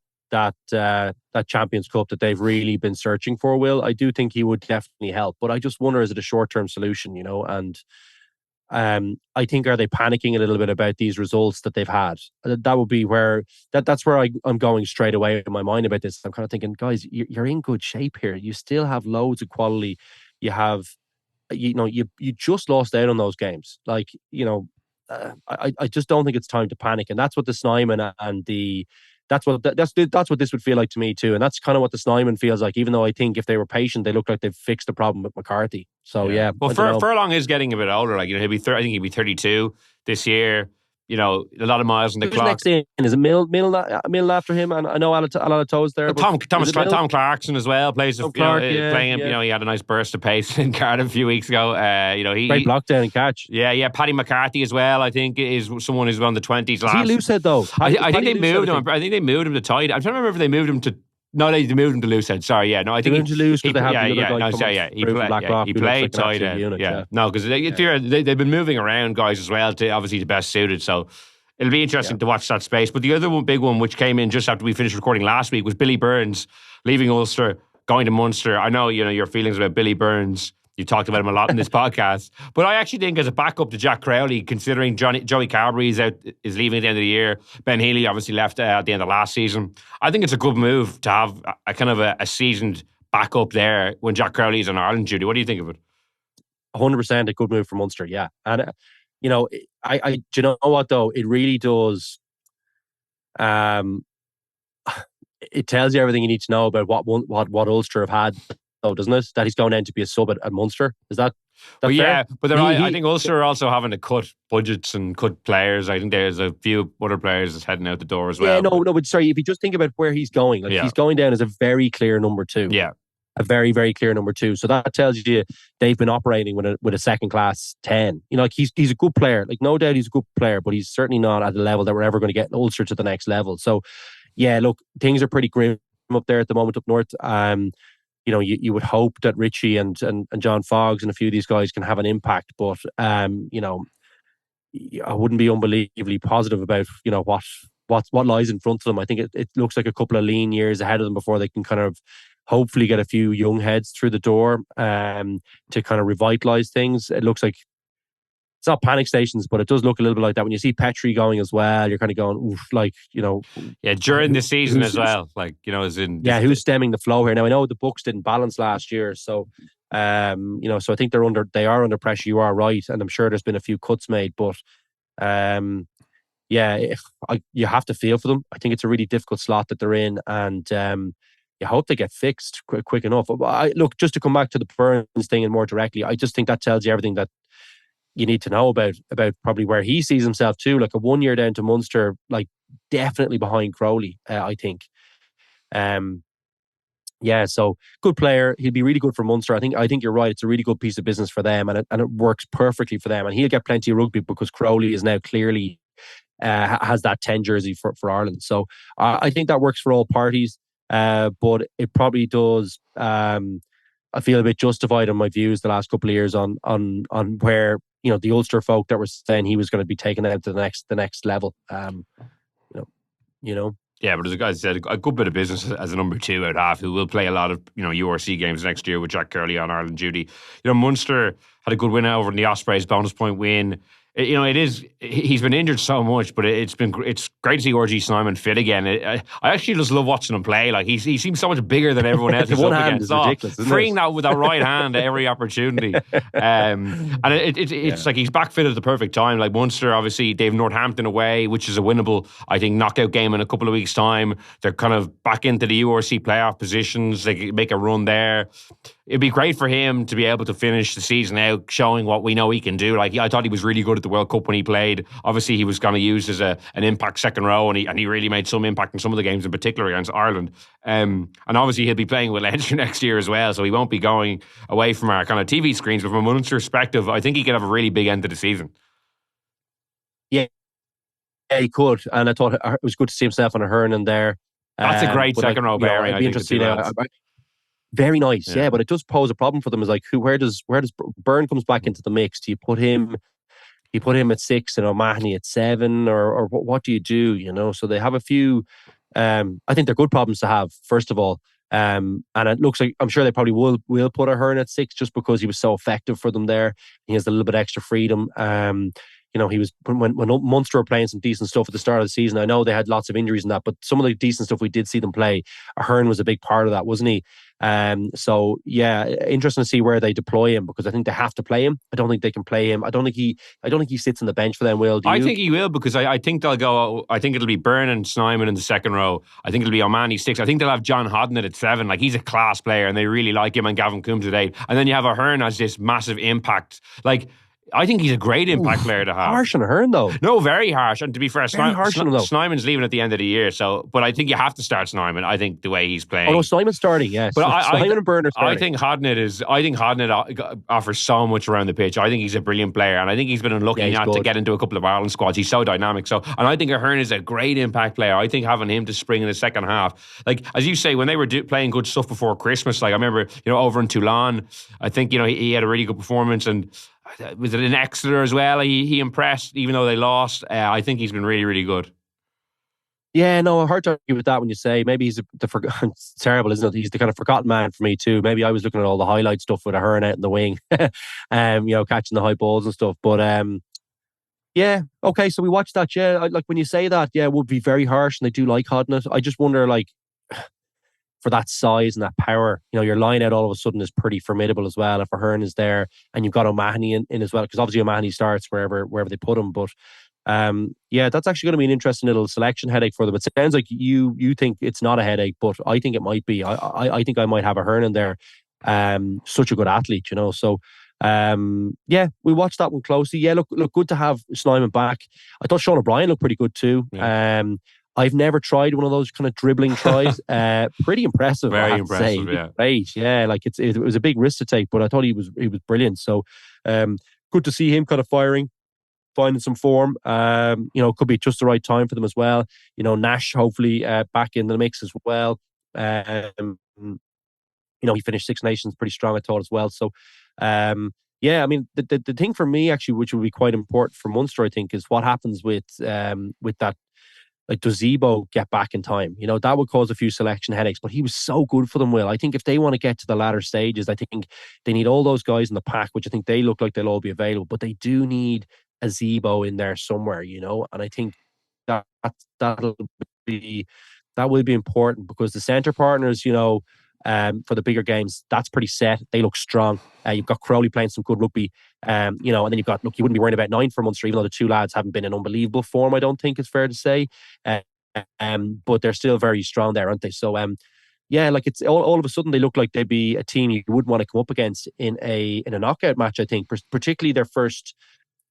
Champions Cup that they've really been searching for. Will, I do think he would definitely help, but I just wonder, is it a short-term solution? And I think, are they panicking a little bit about these results that they've had? That would be where that's where I'm going straight away in my mind about this. I'm kind of thinking, guys, you're in good shape here. You still have loads of quality. You have, you just lost out on those games. I just don't think it's time to panic, and that's what the Snyman and that's what this would feel like to me too, and that's kind of what the Snyman feels like. Even though I think if they were patient, they look like they've fixed the problem with McCarthy. So yeah. Well, Furlong is getting a bit older. I think he'll be 32 this year. A lot of miles on the clock. Next in is it Milne after him, and I know Alato's there. Tom Clarkson as well plays. Playing him. He had a nice burst of pace in Cardiff a few weeks ago. Great blockdown and catch. Yeah. Paddy McCarthy as well. I think is someone who's on the 20s. Is he Loosehead though? I think they moved him. I think they moved him to Tide. I'm trying to remember if they moved him to. No, they moved him to Loosehead. Sorry, yeah. No, I think he played Tide. No, because they've been moving around guys as well to obviously the best suited. So it'll be interesting to watch that space. But the other big one, which came in just after we finished recording last week, was Billy Burns leaving Ulster, going to Munster. I know your feelings about Billy Burns. You talked about him a lot in this podcast, but I actually think as a backup to Jack Crowley, considering Joey Carberry is leaving at the end of the year, Ben Healy obviously left at the end of last season. I think it's a good move to have a kind of a seasoned backup there when Jack Crowley is in Ireland. Judy, what do you think of it? 100% a good move for Munster, yeah. And do you know what though? It really does. It tells you everything you need to know about what Ulster have had. Oh, doesn't it? That he's going in to be a sub at Munster. Is that fair? Yeah, but I think Ulster are also having to cut budgets and cut players. I think there's a few other players that's heading out the door as well. Yeah, but sorry, if you just think about where he's going, he's going down as a very clear number 2. Yeah. A very, very clear number 2. So that tells you they've been operating with a second class 10. He's a good player. No doubt he's a good player, but he's certainly not at the level that we're ever going to get Ulster to the next level. So yeah, look, things are pretty grim up there at the moment up north. You would hope that Richie and John Foggs and a few of these guys can have an impact, but I wouldn't be unbelievably positive about what lies in front of them. I think it looks like a couple of lean years ahead of them before they can kind of hopefully get a few young heads through the door to kind of revitalise things. It looks like it's not panic stations, but it does look a little bit like that. When you see Petrie going as well, you're kind of going, oof, Yeah, during the season as well. As in... Yeah, who's stemming the flow here? Now, I know the Bucks didn't balance last year, so, so I think they are under pressure. You are right. And I'm sure there's been a few cuts made, but, you have to feel for them. I think it's a really difficult slot that they're in, and you hope they get fixed quick enough. Look, just to come back to the Burns thing and more directly, I just think that tells you everything that you need to know about probably where he sees himself too. Like a 1 year down to Munster, definitely behind Crowley, I think. So good player. He'll be really good for Munster. I think you're right. It's a really good piece of business for them, and it works perfectly for them. And he'll get plenty of rugby because Crowley is now clearly has that 10 jersey for Ireland. So I think that works for all parties. But it probably does. I feel a bit justified in my views the last couple of years on where the Ulster folk that were saying he was going to be taken out to the next level. Yeah, but as a guy said, a good bit of business as a number 2 out half who will play a lot of URC games next year with Jack Curley on Ireland duty. Munster had a good win over in the Ospreys, bonus point win. He's been injured so much, but it's great to see RG Snyman fit again. I actually just love watching him play. He seems so much bigger than everyone else. One hand is ridiculous, freeing that with that right hand at every opportunity. And it's like he's back fit at the perfect time. Like Munster, obviously, they have Northampton away, which is a winnable, I think, knockout game in a couple of weeks' time. They're kind of back into the URC playoff positions. They can make a run there. It'd be great for him to be able to finish the season out showing what we know he can do. I thought he was really good at with the World Cup when he played. Obviously, he was kind of used as an impact second row, and he really made some impact in some of the games, in particular against Ireland. And obviously, he'll be playing with Leinster next year as well, so he won't be going away from our kind of TV screens. But from a Munster perspective, I think he could have a really big end to the season. Yeah, he could, and I thought it was good to see himself on a Hearn there. That's a great second row pairing. I'd be interested to see. Very nice, yeah, but it does pose a problem for them. Is like, where does Byrne comes back into the mix? Do you put him at 6 and O'Mahony at 7, or what do you do? You know, so they have a few. I think they're good problems to have. First of all, and it looks like, I'm sure they probably will put a Hearn at 6 just because he was so effective for them there. He has a little bit extra freedom. You know, he was when Munster were playing some decent stuff at the start of the season. I know they had lots of injuries and that, but some of the decent stuff we did see them play, Hearn was a big part of that, wasn't he? So yeah, interesting to see where they deploy him, because I think they have to play him. I don't think they can play him. I don't think he sits on the bench for them. Will do you? I think he will, because I think they'll go. I think it'll be Byrne and Snyman in the second row. I think it'll be O'Mahony 6. I think they'll have John Hodnett at 7. Like, he's a class player and they really like him, and Gavin Coombs at 8. And then you have a Hearn as this massive impact. Like, I think he's a great impact player to have. Harsh on Hearn, though. No, very harsh. And to be fair, Snyman's leaving at the end of the year. So, but I think you have to start Snyman. I think the way he's playing. Oh no, Snyman's starting. Yes, but Snyman and Byrne are starting. I think Hodnett offers so much around the pitch. I think he's a brilliant player, and I think he's been unlucky not to get into a couple of Ireland squads. He's so dynamic. So, and I think Hearn is a great impact player. I think having him to spring in the second half, like as you say, when they were playing good stuff before Christmas, like I remember, over in Toulon, I think he had a really good performance, and was it in Exeter as well? He impressed, even though they lost. I think he's been really, really good. Yeah, no, hard to argue with that when you say maybe he's it's terrible, isn't it? He's the kind of forgotten man for me too. Maybe I was looking at all the highlight stuff with a Hearn out in the wing, catching the high balls and stuff. But yeah, okay, so we watched that. Yeah, like when you say that, yeah, it would be very harsh, and they do like Hodnett. I just wonder, like, for that size and that power, your line out all of a sudden is pretty formidable as well. If a Hearn is there and you've got O'Mahony in as well, because obviously O'Mahony starts wherever they put him. But yeah, that's actually going to be an interesting little selection headache for them. It sounds like you think it's not a headache, but I think it might be. I think I might have a Hearn in there. Such a good athlete, So yeah, we watched that one closely. Yeah, look, good to have Snyman back. I thought Sean O'Brien looked pretty good too. Yeah. I've never tried one of those kind of dribbling tries. Pretty impressive. Very impressive. Yeah, great. Yeah, like it was a big risk to take, but I thought he was brilliant. So, good to see him kind of finding some form. Could be just the right time for them as well. Nash hopefully back in the mix as well. He finished Six Nations pretty strong, I thought, as well. So, yeah, I mean, the thing for me actually, which will be quite important for Munster, I think, is what happens with that. Like, does Zebo get back in time? That would cause a few selection headaches, but he was so good for them, Will. I think if they want to get to the latter stages, I think they need all those guys in the pack, which I think they look like they'll all be available, but they do need a Zebo in there somewhere, and I think that will be important, because the centre partners, for the bigger games, that's pretty set. They look strong. You've got Crowley playing some good rugby, and then you've got, look, you wouldn't be worrying about 9 for Munster, even though the two lads haven't been in unbelievable form, I don't think it's fair to say. But they're still very strong there, aren't they? So, yeah, like it's all of a sudden they look like they'd be a team you wouldn't want to come up against in a knockout match, I think, particularly their first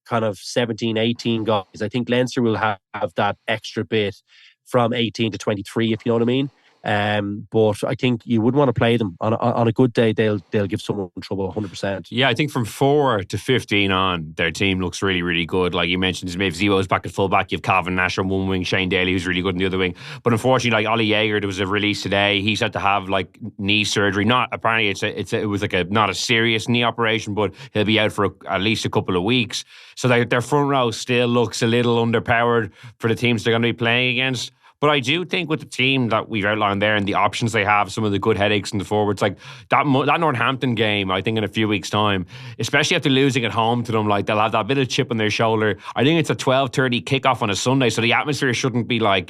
kind of 17, 18 guys. I think Leinster will have that extra bit from 18 to 23, if you know what I mean. But I think you wouldn't want to play them on a good day. They'll give someone trouble 100%. Yeah, I think from 4 to 15 on, their team looks really, really good. Like you mentioned, maybe Zebo's back at fullback. You have Calvin Nash on one wing, Shane Daly, who's really good in the other wing. But unfortunately, like Ollie Jaeger, there was a release today. He's had to have like knee surgery. Not apparently, it was like not a serious knee operation, but he'll be out for at least a couple of weeks. So their front row still looks a little underpowered for the teams they're going to be playing against. But I do think with the team that we've outlined there and the options they have, some of the good headaches in the forwards, like that Northampton game, I think in a few weeks' time, especially after losing at home to them, like they'll have that bit of chip on their shoulder. I think it's a 12:30 kickoff on a Sunday, so the atmosphere shouldn't be like,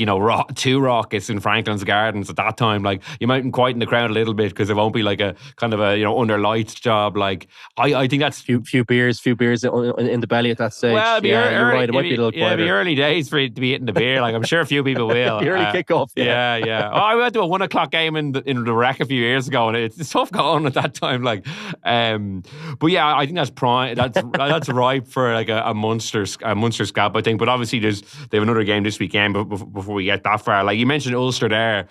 too raucous in Franklin's Gardens at that time. Like you might quieten the crowd a little bit because it won't be like a kind of a under lights job. Like I think that's few beers in the belly at that stage. Well, you're right. It might be a little quieter. It'll be early days for you to be hitting the beer. Like I'm sure a few people will. The early kickoff. Yeah, yeah. Oh, I went to a 1 o'clock game in the Rec a few years ago, and it's tough going at that time. Like, but yeah, I think that's prime. That's ripe for like a Munster scalp, I think. But obviously, they have another game this weekend. But before we get that far, like you mentioned Ulster there.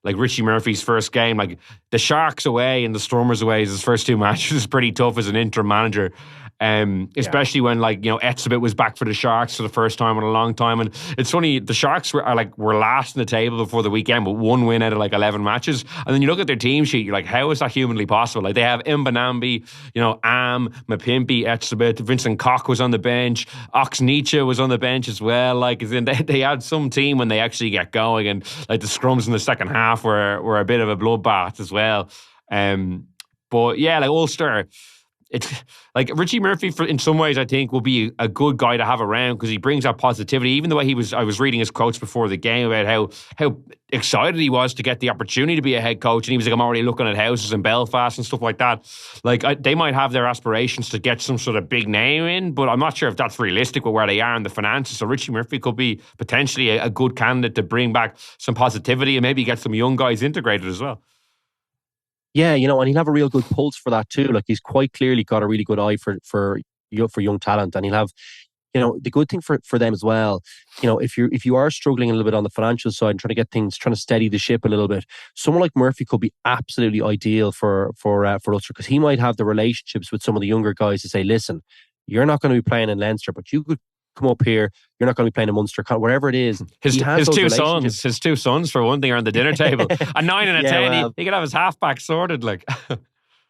Like Richie Murphy's first game, like the Sharks away and the Stormers away, his first two matches is pretty tough as an interim manager. Especially when Etzebeth was back for the Sharks for the first time in a long time. And it's funny, the Sharks were last in the table before the weekend, but one win out of like 11 matches. And then you look at their team sheet, you're like, how is that humanly possible? Like they have Mbanambi, Am, Mapimpi, Etzebeth, Vincent Koch was on the bench, Ox Nietzsche was on the bench as well. Like they had some team when they actually get going, and like the scrums in the second half were a bit of a bloodbath as well. But yeah, like Ulster, it's like Richie Murphy in some ways I think will be a good guy to have around because he brings that positivity. Even the way I was reading his quotes before the game about how excited he was to get the opportunity to be a head coach, and he was like, I'm already looking at houses in Belfast and stuff like that. Like they might have their aspirations to get some sort of big name in, but I'm not sure if that's realistic with where they are in the finances. So Richie Murphy could be potentially a good candidate to bring back some positivity and maybe get some young guys integrated as well. Yeah, and he'll have a real good pulse for that too. Like he's quite clearly got a really good eye for young talent, and he'll have, the good thing for them as well. If you are struggling a little bit on the financial side and trying to steady the ship a little bit, someone like Murphy could be absolutely ideal for Ulster because he might have the relationships with some of the younger guys to say, listen, you're not going to be playing in Leinster, but you could come up here. You're not going to be playing in Munster, wherever it is. His two sons for one thing are on the dinner table. A 9 and a 10, he could have his halfback sorted. Like,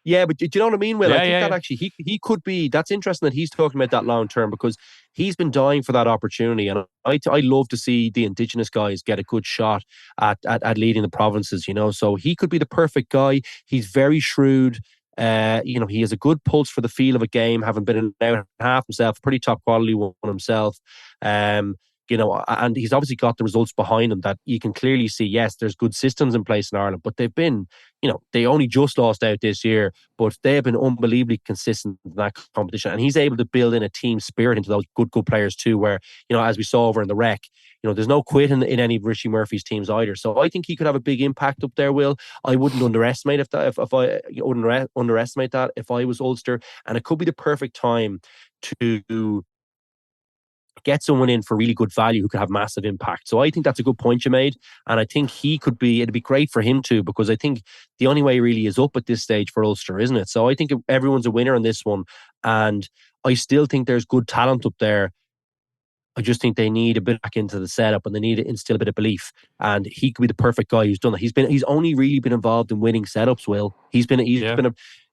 yeah, but do you know what I mean, Will? Yeah, I think that actually he could be. That's interesting that he's talking about that long term because he's been dying for that opportunity, and I love to see the Indigenous guys get a good shot at leading the provinces. So he could be the perfect guy. He's very shrewd. He has a good pulse for the feel of a game, having been in and out half himself, pretty top quality one himself. And he's obviously got the results behind him that you can clearly see, yes, there's good systems in place in Ireland, but they've been, they only just lost out this year, but they've been unbelievably consistent in that competition. And he's able to build in a team spirit into those good players too, where, as we saw over in the Rec, there's no quit in any of Richie Murphy's teams either. So I think he could have a big impact up there, Will. I wouldn't underestimate underestimate that if I was Ulster, and it could be the perfect time to get someone in for really good value who could have massive impact. So I think that's a good point you made. And I think it'd be great for him too, because I think the only way really is up at this stage for Ulster, isn't it? So I think everyone's a winner in this one. And I still think there's good talent up there. I just think they need a bit back into the setup and they need to instill a bit of belief. And he could be the perfect guy who's done that. He's only really been involved in winning setups, Will. He's been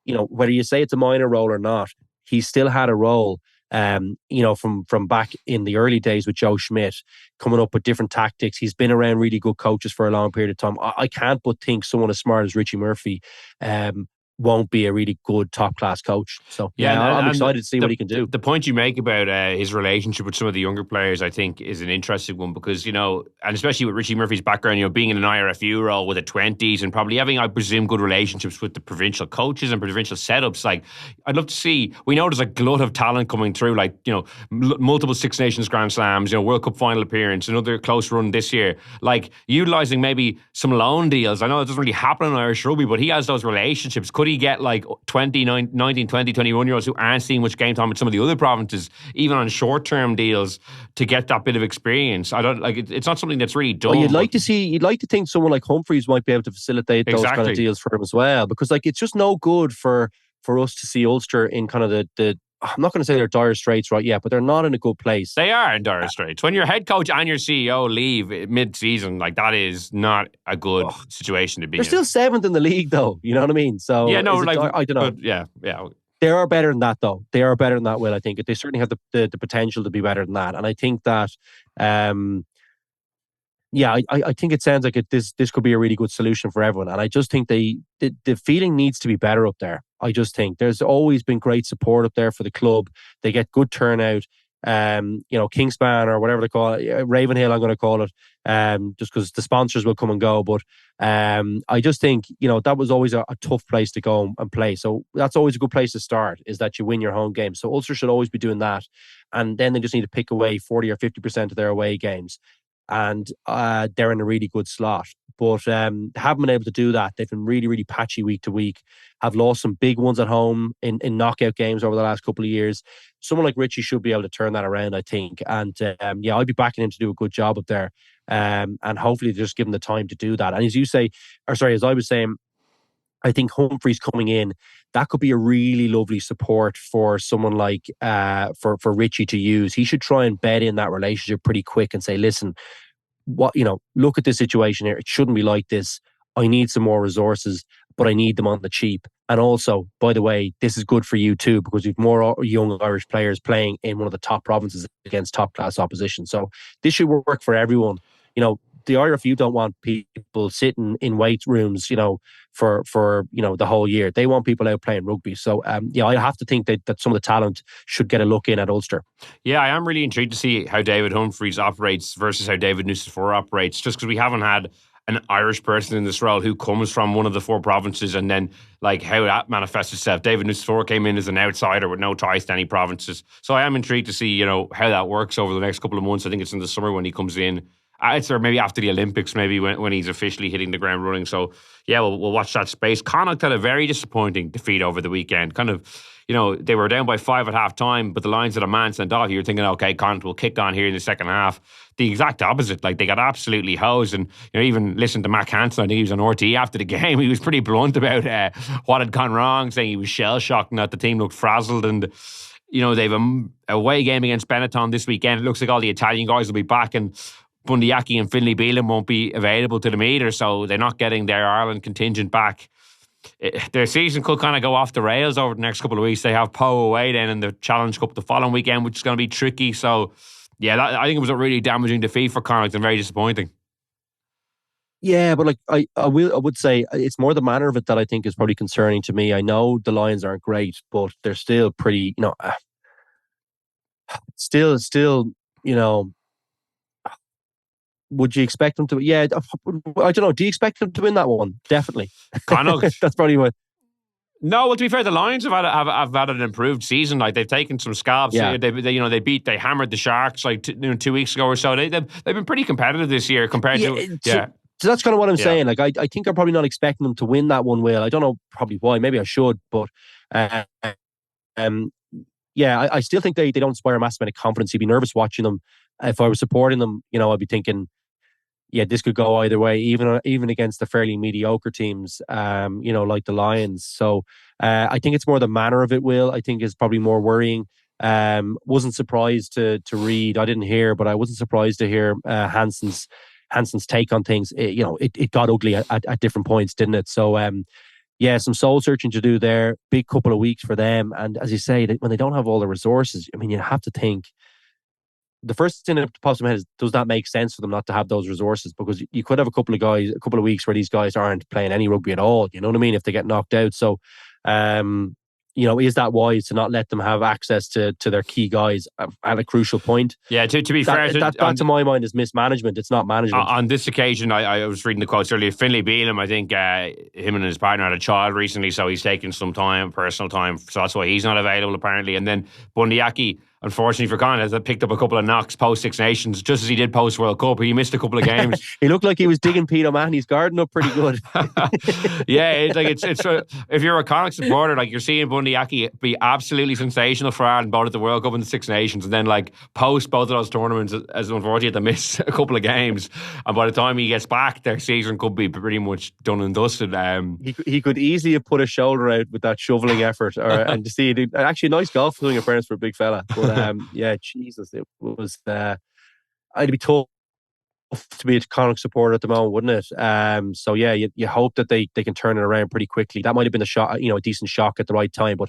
whether you say it's a minor role or not, he's still had a role. From back in the early days with Joe Schmidt, coming up with different tactics. He's been around really good coaches for a long period of time. I can't but think someone as smart as Richie Murphy won't be a really good top-class coach. So, I'm excited to see what he can do. The point you make about his relationship with some of the younger players, I think, is an interesting one because, and especially with Richie Murphy's background, being in an IRFU role with the 20s and probably having, I presume, good relationships with the provincial coaches and provincial setups. Like, I'd love to see, we know there's a glut of talent coming through, like, multiple Six Nations Grand Slams, World Cup final appearance, another close run this year. Like, utilising maybe some loan deals. I know it doesn't really happen in Irish rugby, but he has those relationships. Could he get like 19, 20, 21-year-olds who aren't seeing much game time with some of the other provinces, even on short-term deals, to get that bit of experience? I don't like it's not something that's really done. Well, you'd like to think someone like Humphreys might be able to facilitate those kind of deals for him as well, because like it's just no good for us to see Ulster in kind of the I'm not going to say they're dire straits right yet, but they're not in a good place. They are in dire straits. When your head coach and your CEO leave mid-season, like that is not a good situation to be in. They're still seventh in the league, though. You know what I mean? So yeah, no, like I don't know. Yeah. They are better than that, though. They are better than that, Will. I think they certainly have the potential to be better than that, and I think that. I think it sounds like this could be a really good solution for everyone. And I just think the feeling needs to be better up there. I just think there's always been great support up there for the club. They get good turnout. Kingspan or whatever they call it, Ravenhill, I'm going to call it, just because the sponsors will come and go. But I just think, that was always a tough place to go and play. So that's always a good place to start, is that you win your home game. So Ulster should always be doing that. And then they just need to pick away 40 or 50% of their away games. and they're in a really good slot. But haven't been able to do that. They've been really, really patchy week to week. Have lost some big ones at home in knockout games over the last couple of years. Someone like Richie should be able to turn that around, I think. And I'd be backing him to do a good job up there. And hopefully just give him the time to do that. And as I was saying, I think Humphreys coming in, that could be a really lovely support for someone like for Richie to use. He should try and bed in that relationship pretty quick and say, listen, look at this situation here. It shouldn't be like this. I need some more resources, but I need them on the cheap. And also, by the way, this is good for you too, because you've more young Irish players playing in one of the top provinces against top class opposition. So this should work for everyone. The IRFU don't want people sitting in weight rooms, for the whole year. They want people out playing rugby. So, I have to think that some of the talent should get a look in at Ulster. Yeah, I am really intrigued to see how David Humphreys operates versus how David Nucifora operates, just because we haven't had an Irish person in this role who comes from one of the 4 provinces, and then like how that manifests itself. David Nucifora came in as an outsider with no ties to any provinces. So I am intrigued to see, how that works over the next couple of months. I think it's in the summer when he comes in. Or maybe after the Olympics, maybe when he's officially hitting the ground running. So, yeah, we'll watch that space. Connacht had a very disappointing defeat over the weekend. Kind of, they were down by 5 at half time, but the Lions had a man sent off. You're thinking, okay, Connacht will kick on here in the second half. The exact opposite. Like, they got absolutely hosed. And, even listen to Mac Hansen, I think he was on RTE after the game. He was pretty blunt about what had gone wrong, saying he was shell-shocked and that the team looked frazzled. And, they've a away game against Benetton this weekend. It looks like all the Italian guys will be back, and Bundyaki and Finlay Bealham won't be available to them either, so they're not getting their Ireland contingent back. Their season could kind of go off the rails over the next couple of weeks. They have Poe away then in the Challenge Cup the following weekend, which is going to be tricky. So, yeah, I think it was a really damaging defeat for Connacht and very disappointing. Yeah, but I would say it's more the manner of it that I think is probably concerning to me. I know the Lions aren't great, but they're still pretty, still, would you expect them to? Yeah, I don't know. Do you expect them to win that one? Definitely. Connacht. That's probably what. No, well, to be fair, the Lions have had an improved season. Like, they've taken some scalps. Yeah. They hammered the Sharks like 2 weeks ago or so. They've been pretty competitive this year compared to. So that's kind of what I'm saying. Like, I think I'm probably not expecting them to win that one, Will. I don't know probably why. Maybe I should, but I still think they don't inspire a massive amount of confidence. You'd be nervous watching them. If I was supporting them, I'd be thinking, yeah, this could go either way, even against the fairly mediocre teams, like the Lions. So I think it's more the manner of it, Will. I think is probably more worrying. Wasn't surprised to read. I didn't hear, but I wasn't surprised to hear Hansen's take on things. It got ugly at different points, didn't it? So some soul searching to do there. Big couple of weeks for them, and as you say, when they don't have all the resources, I mean, you have to think. The first thing that pops in my head is, does that make sense for them not to have those resources? Because you could have a couple of weeks where these guys aren't playing any rugby at all. You know what I mean? If they get knocked out. So, is that wise to not let them have access to their key guys at a crucial point? Yeah, to be fair, that to my mind is mismanagement. It's not management. On this occasion, I was reading the quotes earlier. Finlay Bealham, I think him and his partner had a child recently, so he's taking some personal time. So that's why he's not available apparently. And then Bundyaki, unfortunately for Connacht, has picked up a couple of knocks post Six Nations, just as he did post World Cup. He missed a couple of games. He looked like he was digging Pete O'Mahony's garden up pretty good. Yeah, it's if you're a Connacht supporter, like, you're seeing Bundyaki be absolutely sensational for Ireland, both at the World Cup and the Six Nations, and then like post both of those tournaments, as unfortunately to miss a couple of games, and by the time he gets back, their season could be pretty much done and dusted. He could easily have put a shoulder out with that shoveling effort, and to see it, actually nice golf swing appearance for a big fella. But Jesus, it was. I'd be tough to be a Connacht supporter at the moment, wouldn't it? So yeah, you hope that they can turn it around pretty quickly. That might have been a decent shock at the right time, but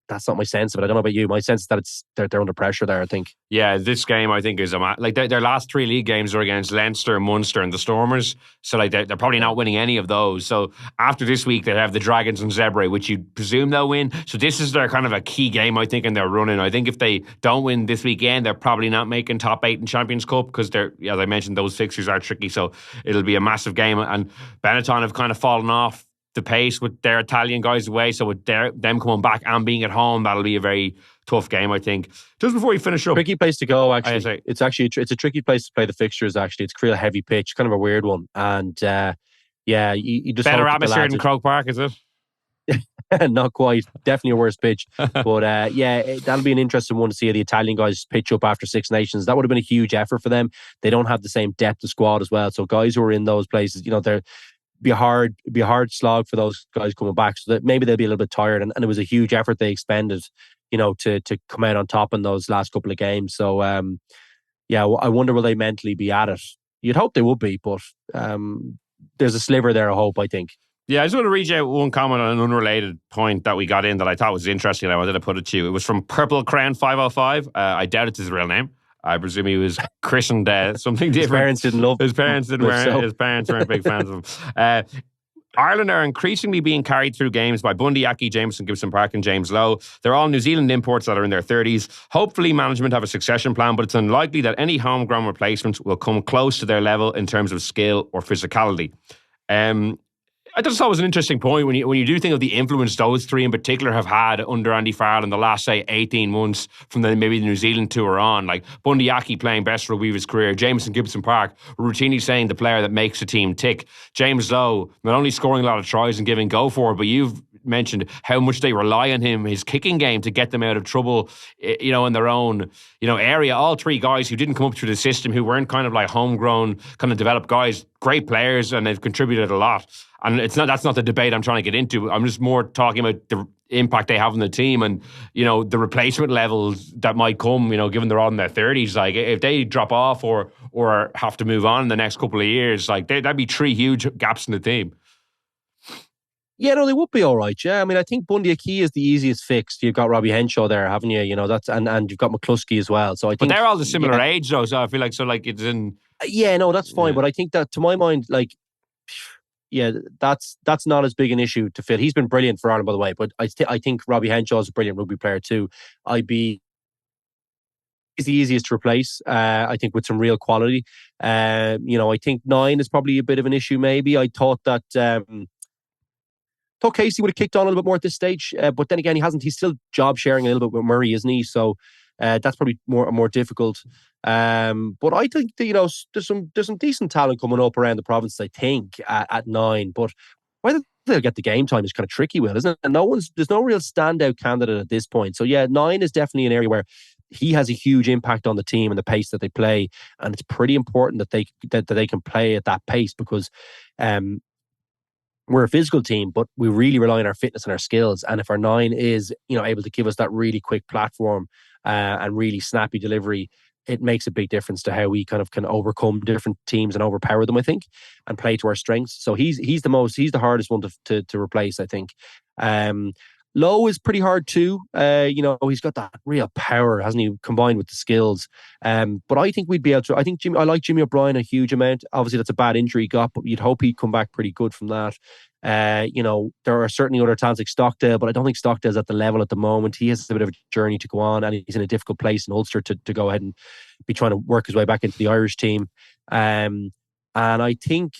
that's not my sense of it. I don't know about you. My sense is that they're under pressure there, I think. Yeah, this game I think is like their last 3 league games are against Leinster, Munster and the Stormers. So like they're probably not winning any of those. So after this week they have the Dragons and Zebre, which you presume they'll win. So this is their kind of a key game, I think, in their running. I think if they don't win this weekend, they're probably not making top 8 in Champions Cup, because they're, as I mentioned, those fixtures are tricky. So it'll be a massive game. And Benetton have kind of fallen off the pace with their Italian guys away. So with them coming back and being at home, that'll be a very tough game, I think. Just before we finish up, tricky place to go. Actually, it's a tricky place to play the fixtures. Actually, it's a real heavy pitch, kind of a weird one, and you just better atmosphere than Croke Park, is it? Not quite. Definitely a worse pitch. But that'll be an interesting one to see how the Italian guys pitch up after Six Nations. That would have been a huge effort for them. They don't have the same depth of squad as well. So guys who are in those places, it'd be a hard slog for those guys coming back. So that maybe they'll be a little bit tired. And it was a huge effort they expended, to come out on top in those last couple of games. So I wonder will they mentally be at it. You'd hope they would be, but there's a sliver there of hope, I think. Yeah, I just want to read out one comment on an unrelated point that we got in that I thought was interesting. I wanted to put it to you. It was from Purple Crown 505. I doubt it's his real name. I presume he was christened something different. His parents didn't love him. His parents weren't big fans of him. Ireland are increasingly being carried through games by Bundy Aki, Jameson Gibson Park and James Lowe. They're all New Zealand imports that are in their 30s. Hopefully management have a succession plan, but it's unlikely that any homegrown replacements will come close to their level in terms of skill or physicality. I just thought it was an interesting point when you do think of the influence those three in particular have had under Andy Farrell in the last, say, 18 months from maybe the New Zealand tour on. Like Bundy Aki playing best rugby of his career, Jameson Gibson Park routinely saying the player that makes the team tick. James Lowe not only scoring a lot of tries and giving go for it, but you've mentioned how much they rely on him, his kicking game to get them out of trouble, in their own, area. All three guys who didn't come up through the system, who weren't kind of like homegrown, kind of developed guys, great players, and they've contributed a lot. And that's not the debate I'm trying to get into. I'm just more talking about the impact they have on the team and, the replacement levels that might come, given they're all in their 30s. Like if they drop off or have to move on in the next couple of years, like that'd be three huge gaps in the team. Yeah, no, they would be all right. Yeah, I mean, I think Bundy Aki is the easiest fix. You've got Robbie Henshaw there, haven't you? That's and you've got McCluskey as well. So I think, but they're all the similar age, though. So I feel like it's in. Yeah, no, that's fine. Yeah. But I think that, to my mind, that's not as big an issue to fill. He's been brilliant for Ireland, by the way. But I think Robbie Henshaw is a brilliant rugby player too. He's the easiest to replace. I think with some real quality. I think 9 is probably a bit of an issue. Maybe I thought that. Thought Casey would have kicked on a little bit more at this stage, but then again, he hasn't. He's still job sharing a little bit with Murray, isn't he? So that's probably more difficult. But I think that, there's some decent talent coming up around the province. I think at 9, but whether they'll get the game time is kind of tricky, Will, isn't it? And there's no real standout candidate at this point. So yeah, 9 is definitely an area where he has a huge impact on the team and the pace that they play, and it's pretty important that they can play at that pace because. We're a physical team, but we really rely on our fitness and our skills. And if our 9 is, able to give us that really quick platform and really snappy delivery, it makes a big difference to how we kind of can overcome different teams and overpower them, I think, and play to our strengths. So he's the hardest one to replace, I think. Lowe is pretty hard too. He's got that real power, hasn't he, combined with the skills. But I think we'd be able to. I like Jimmy O'Brien a huge amount. Obviously, that's a bad injury he got, but you'd hope he'd come back pretty good from that. There are certainly other talents like Stockdale, but I don't think Stockdale's at the level at the moment. He has a bit of a journey to go on, and he's in a difficult place in Ulster to go ahead and be trying to work his way back into the Irish team. And I think.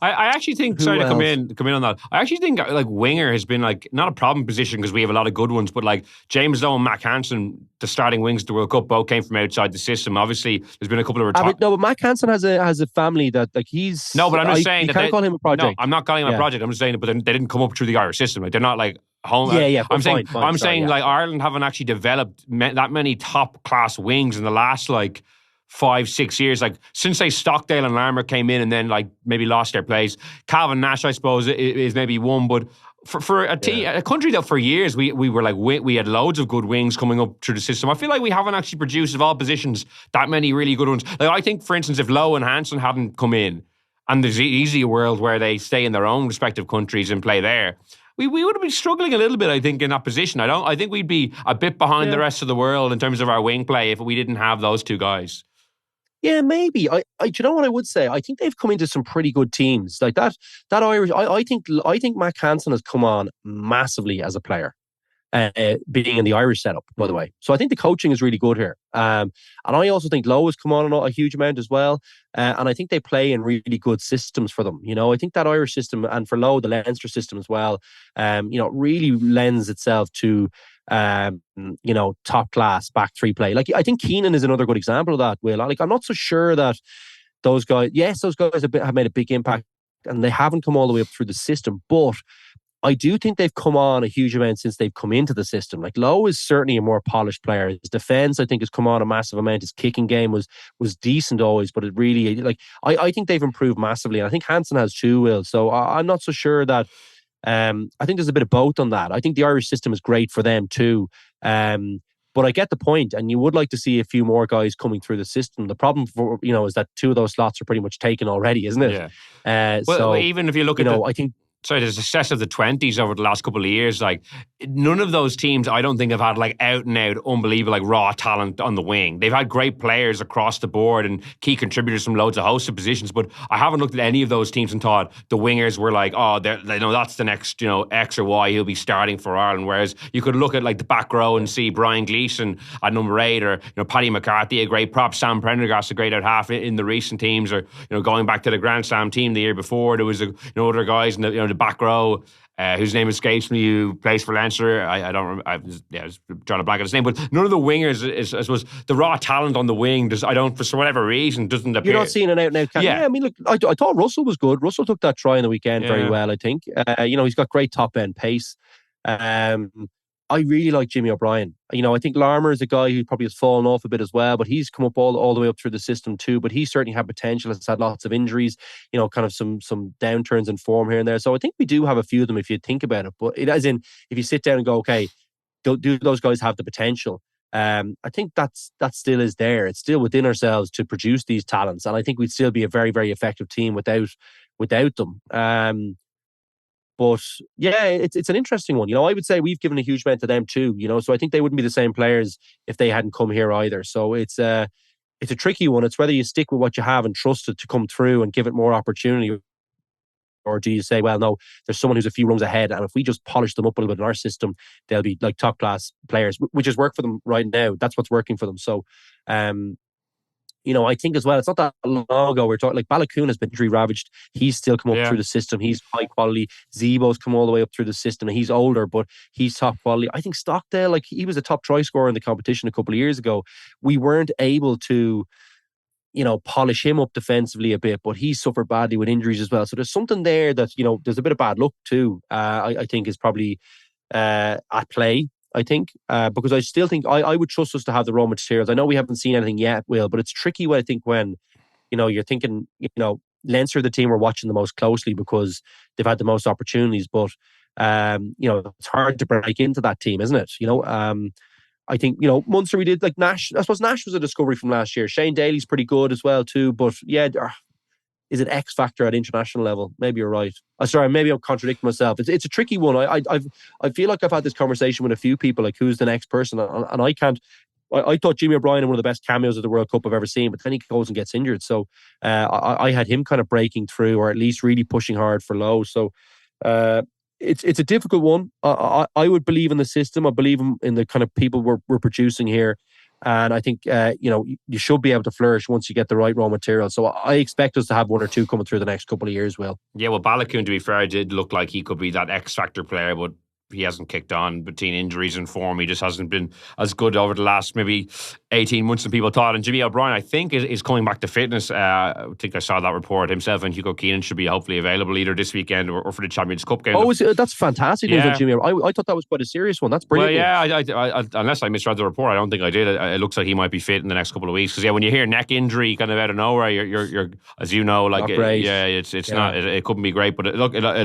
I actually think, sorry to come in on that. I actually think like winger has been like not a problem position because we have a lot of good ones, but like James Lowe and Mac Hansen, the starting wings at the World Cup, both came from outside the system. Obviously, there's been a couple of but Mac Hansen has a family that like he's. No, but I'm just saying you can't call him a project. No, I'm not calling him a project. I'm just saying, but they didn't come up through the Irish system. Like they're not like home. Yeah. I'm saying like Ireland haven't actually developed that many top class wings in the last like 5-6 years, like since they Stockdale and Larmour came in and then like maybe lost their place. Calvin Nash, I suppose, is maybe one, but for a country that for years we were like we had loads of good wings coming up through the system. I feel like we haven't actually produced of all positions that many really good ones. Like I think, for instance, if Lowe and Hansen hadn't come in, and there's easily a world where they stay in their own respective countries and play there, we would have been struggling a little bit, I think, in that position. I think we'd be a bit behind the rest of the world in terms of our wing play if we didn't have those two guys. Yeah, maybe. Do you know what I would say? I think they've come into some pretty good teams like that. That Irish. I think Mac Hansen has come on massively as a player. being in the Irish setup, by the way. So I think the coaching is really good here. And I also think Lowe has come on a huge amount as well. And I think they play in really good systems for them. I think that Irish system, and for Lowe, the Leinster system as well, really lends itself to top class back three play. Like, I think Keenan is another good example of that, Will. Like, I'm not so sure that those guys have made a big impact, and they haven't come all the way up through the system, but I do think they've come on a huge amount since they've come into the system. Like, Lowe is certainly a more polished player. His defense, I think, has come on a massive amount. His kicking game was decent always, but it really, I think they've improved massively. And I think Hansen has too, Will. So I'm not so sure that. I think there's a bit of both on that. I think the Irish system is great for them too. But I get the point, and you would like to see a few more guys coming through the system. The problem is that two of those slots are pretty much taken already, isn't it? Yeah. Well, even if you look at I think. Sorry, the success of the 20s over the last couple of years, like, none of those teams, I don't think, have had like out and out unbelievable like raw talent on the wing. They've had great players across the board and key contributors from loads of host of positions, but I haven't looked at any of those teams and thought the wingers were like, oh, that's the next X or Y he'll be starting for Ireland. Whereas you could look at like the back row and see Brian Gleeson at number 8, or Paddy McCarthy, a great prop, Sam Prendergast, a great out half in the recent teams, or going back to the Grand Slam team the year before, there was other guys in the back row, whose name escapes me, who plays for Leinster. I don't remember. I was drawing a blank at his name, but none of the wingers is, I suppose, the raw talent on the wing. For whatever reason, doesn't appear. You're not seeing an out and out. Yeah, I mean, look, I thought Russell was good. Russell took that try in the weekend very well, I think. He's got great top end pace. I really like Jimmy O'Brien. I think Larmour is a guy who probably has fallen off a bit as well, but he's come up all the way up through the system too. But he certainly had potential. Has had lots of injuries, kind of some downturns in form here and there. So I think we do have a few of them if you think about it. But as in, if you sit down and go, okay, do those guys have the potential? I think that still is there. It's still within ourselves to produce these talents, and I think we'd still be a very, very effective team without them. But yeah, it's an interesting one. I would say we've given a huge amount to them too. So I think they wouldn't be the same players if they hadn't come here either. So it's a tricky one. It's whether you stick with what you have and trust it to come through and give it more opportunity, or do you say, well, no, there's someone who's a few rungs ahead, and if we just polish them up a little bit in our system, they'll be like top class players, which has worked for them right now. That's what's working for them. So, I think as well, it's not that long ago we're talking, like, Balakoon has been injury ravaged. He's still come up through the system. He's high quality. Zebo's come all the way up through the system, and he's older, but he's top quality. I think Stockdale, like, he was a top try scorer in the competition a couple of years ago. We weren't able to, polish him up defensively a bit, but he suffered badly with injuries as well. So there's something there that, there's a bit of bad luck too, I think is probably at play. I think, because I still think I would trust us to have the raw materials. I know we haven't seen anything yet, Will, but it's tricky when I think when, you're thinking, Leinster are the team we're watching the most closely because they've had the most opportunities. But, it's hard to break into that team, isn't it? I think, Munster, we did, like, Nash. I suppose Nash was a discovery from last year. Shane Daly's pretty good as well too. But yeah, is it X factor at international level? Maybe you're right. Sorry, maybe I'm contradicting myself. It's a tricky one. I feel like I've had this conversation with a few people, like, who's the next person, and I can't. I thought Jimmy O'Brien was one of the best cameos of the World Cup I've ever seen, but then he goes and gets injured. So I had him kind of breaking through, or at least really pushing hard for Lowe. So it's a difficult one. I would believe in the system. I believe in the kind of people we're producing here. And I think, you should be able to flourish once you get the right raw material. So I expect us to have one or two coming through the next couple of years, Will. Yeah, well, Balakoon, to be fair, did look like he could be that X-factor player, but he hasn't kicked on between injuries and form. He just hasn't been as good over the last maybe 18 months than people thought. And Jimmy O'Brien, I think, is coming back to fitness. I think I saw that report. Himself and Hugo Keenan should be hopefully available either this weekend or for the Champions Cup game. Oh, that's fantastic news on Jimmy. I thought that was quite a serious one. That's brilliant. Well, yeah, I unless I misread the report, I don't think I did. It looks like he might be fit in the next couple of weeks. Because when you hear neck injury kind of out of nowhere, you're as you know, like, it's not. It couldn't be great, but it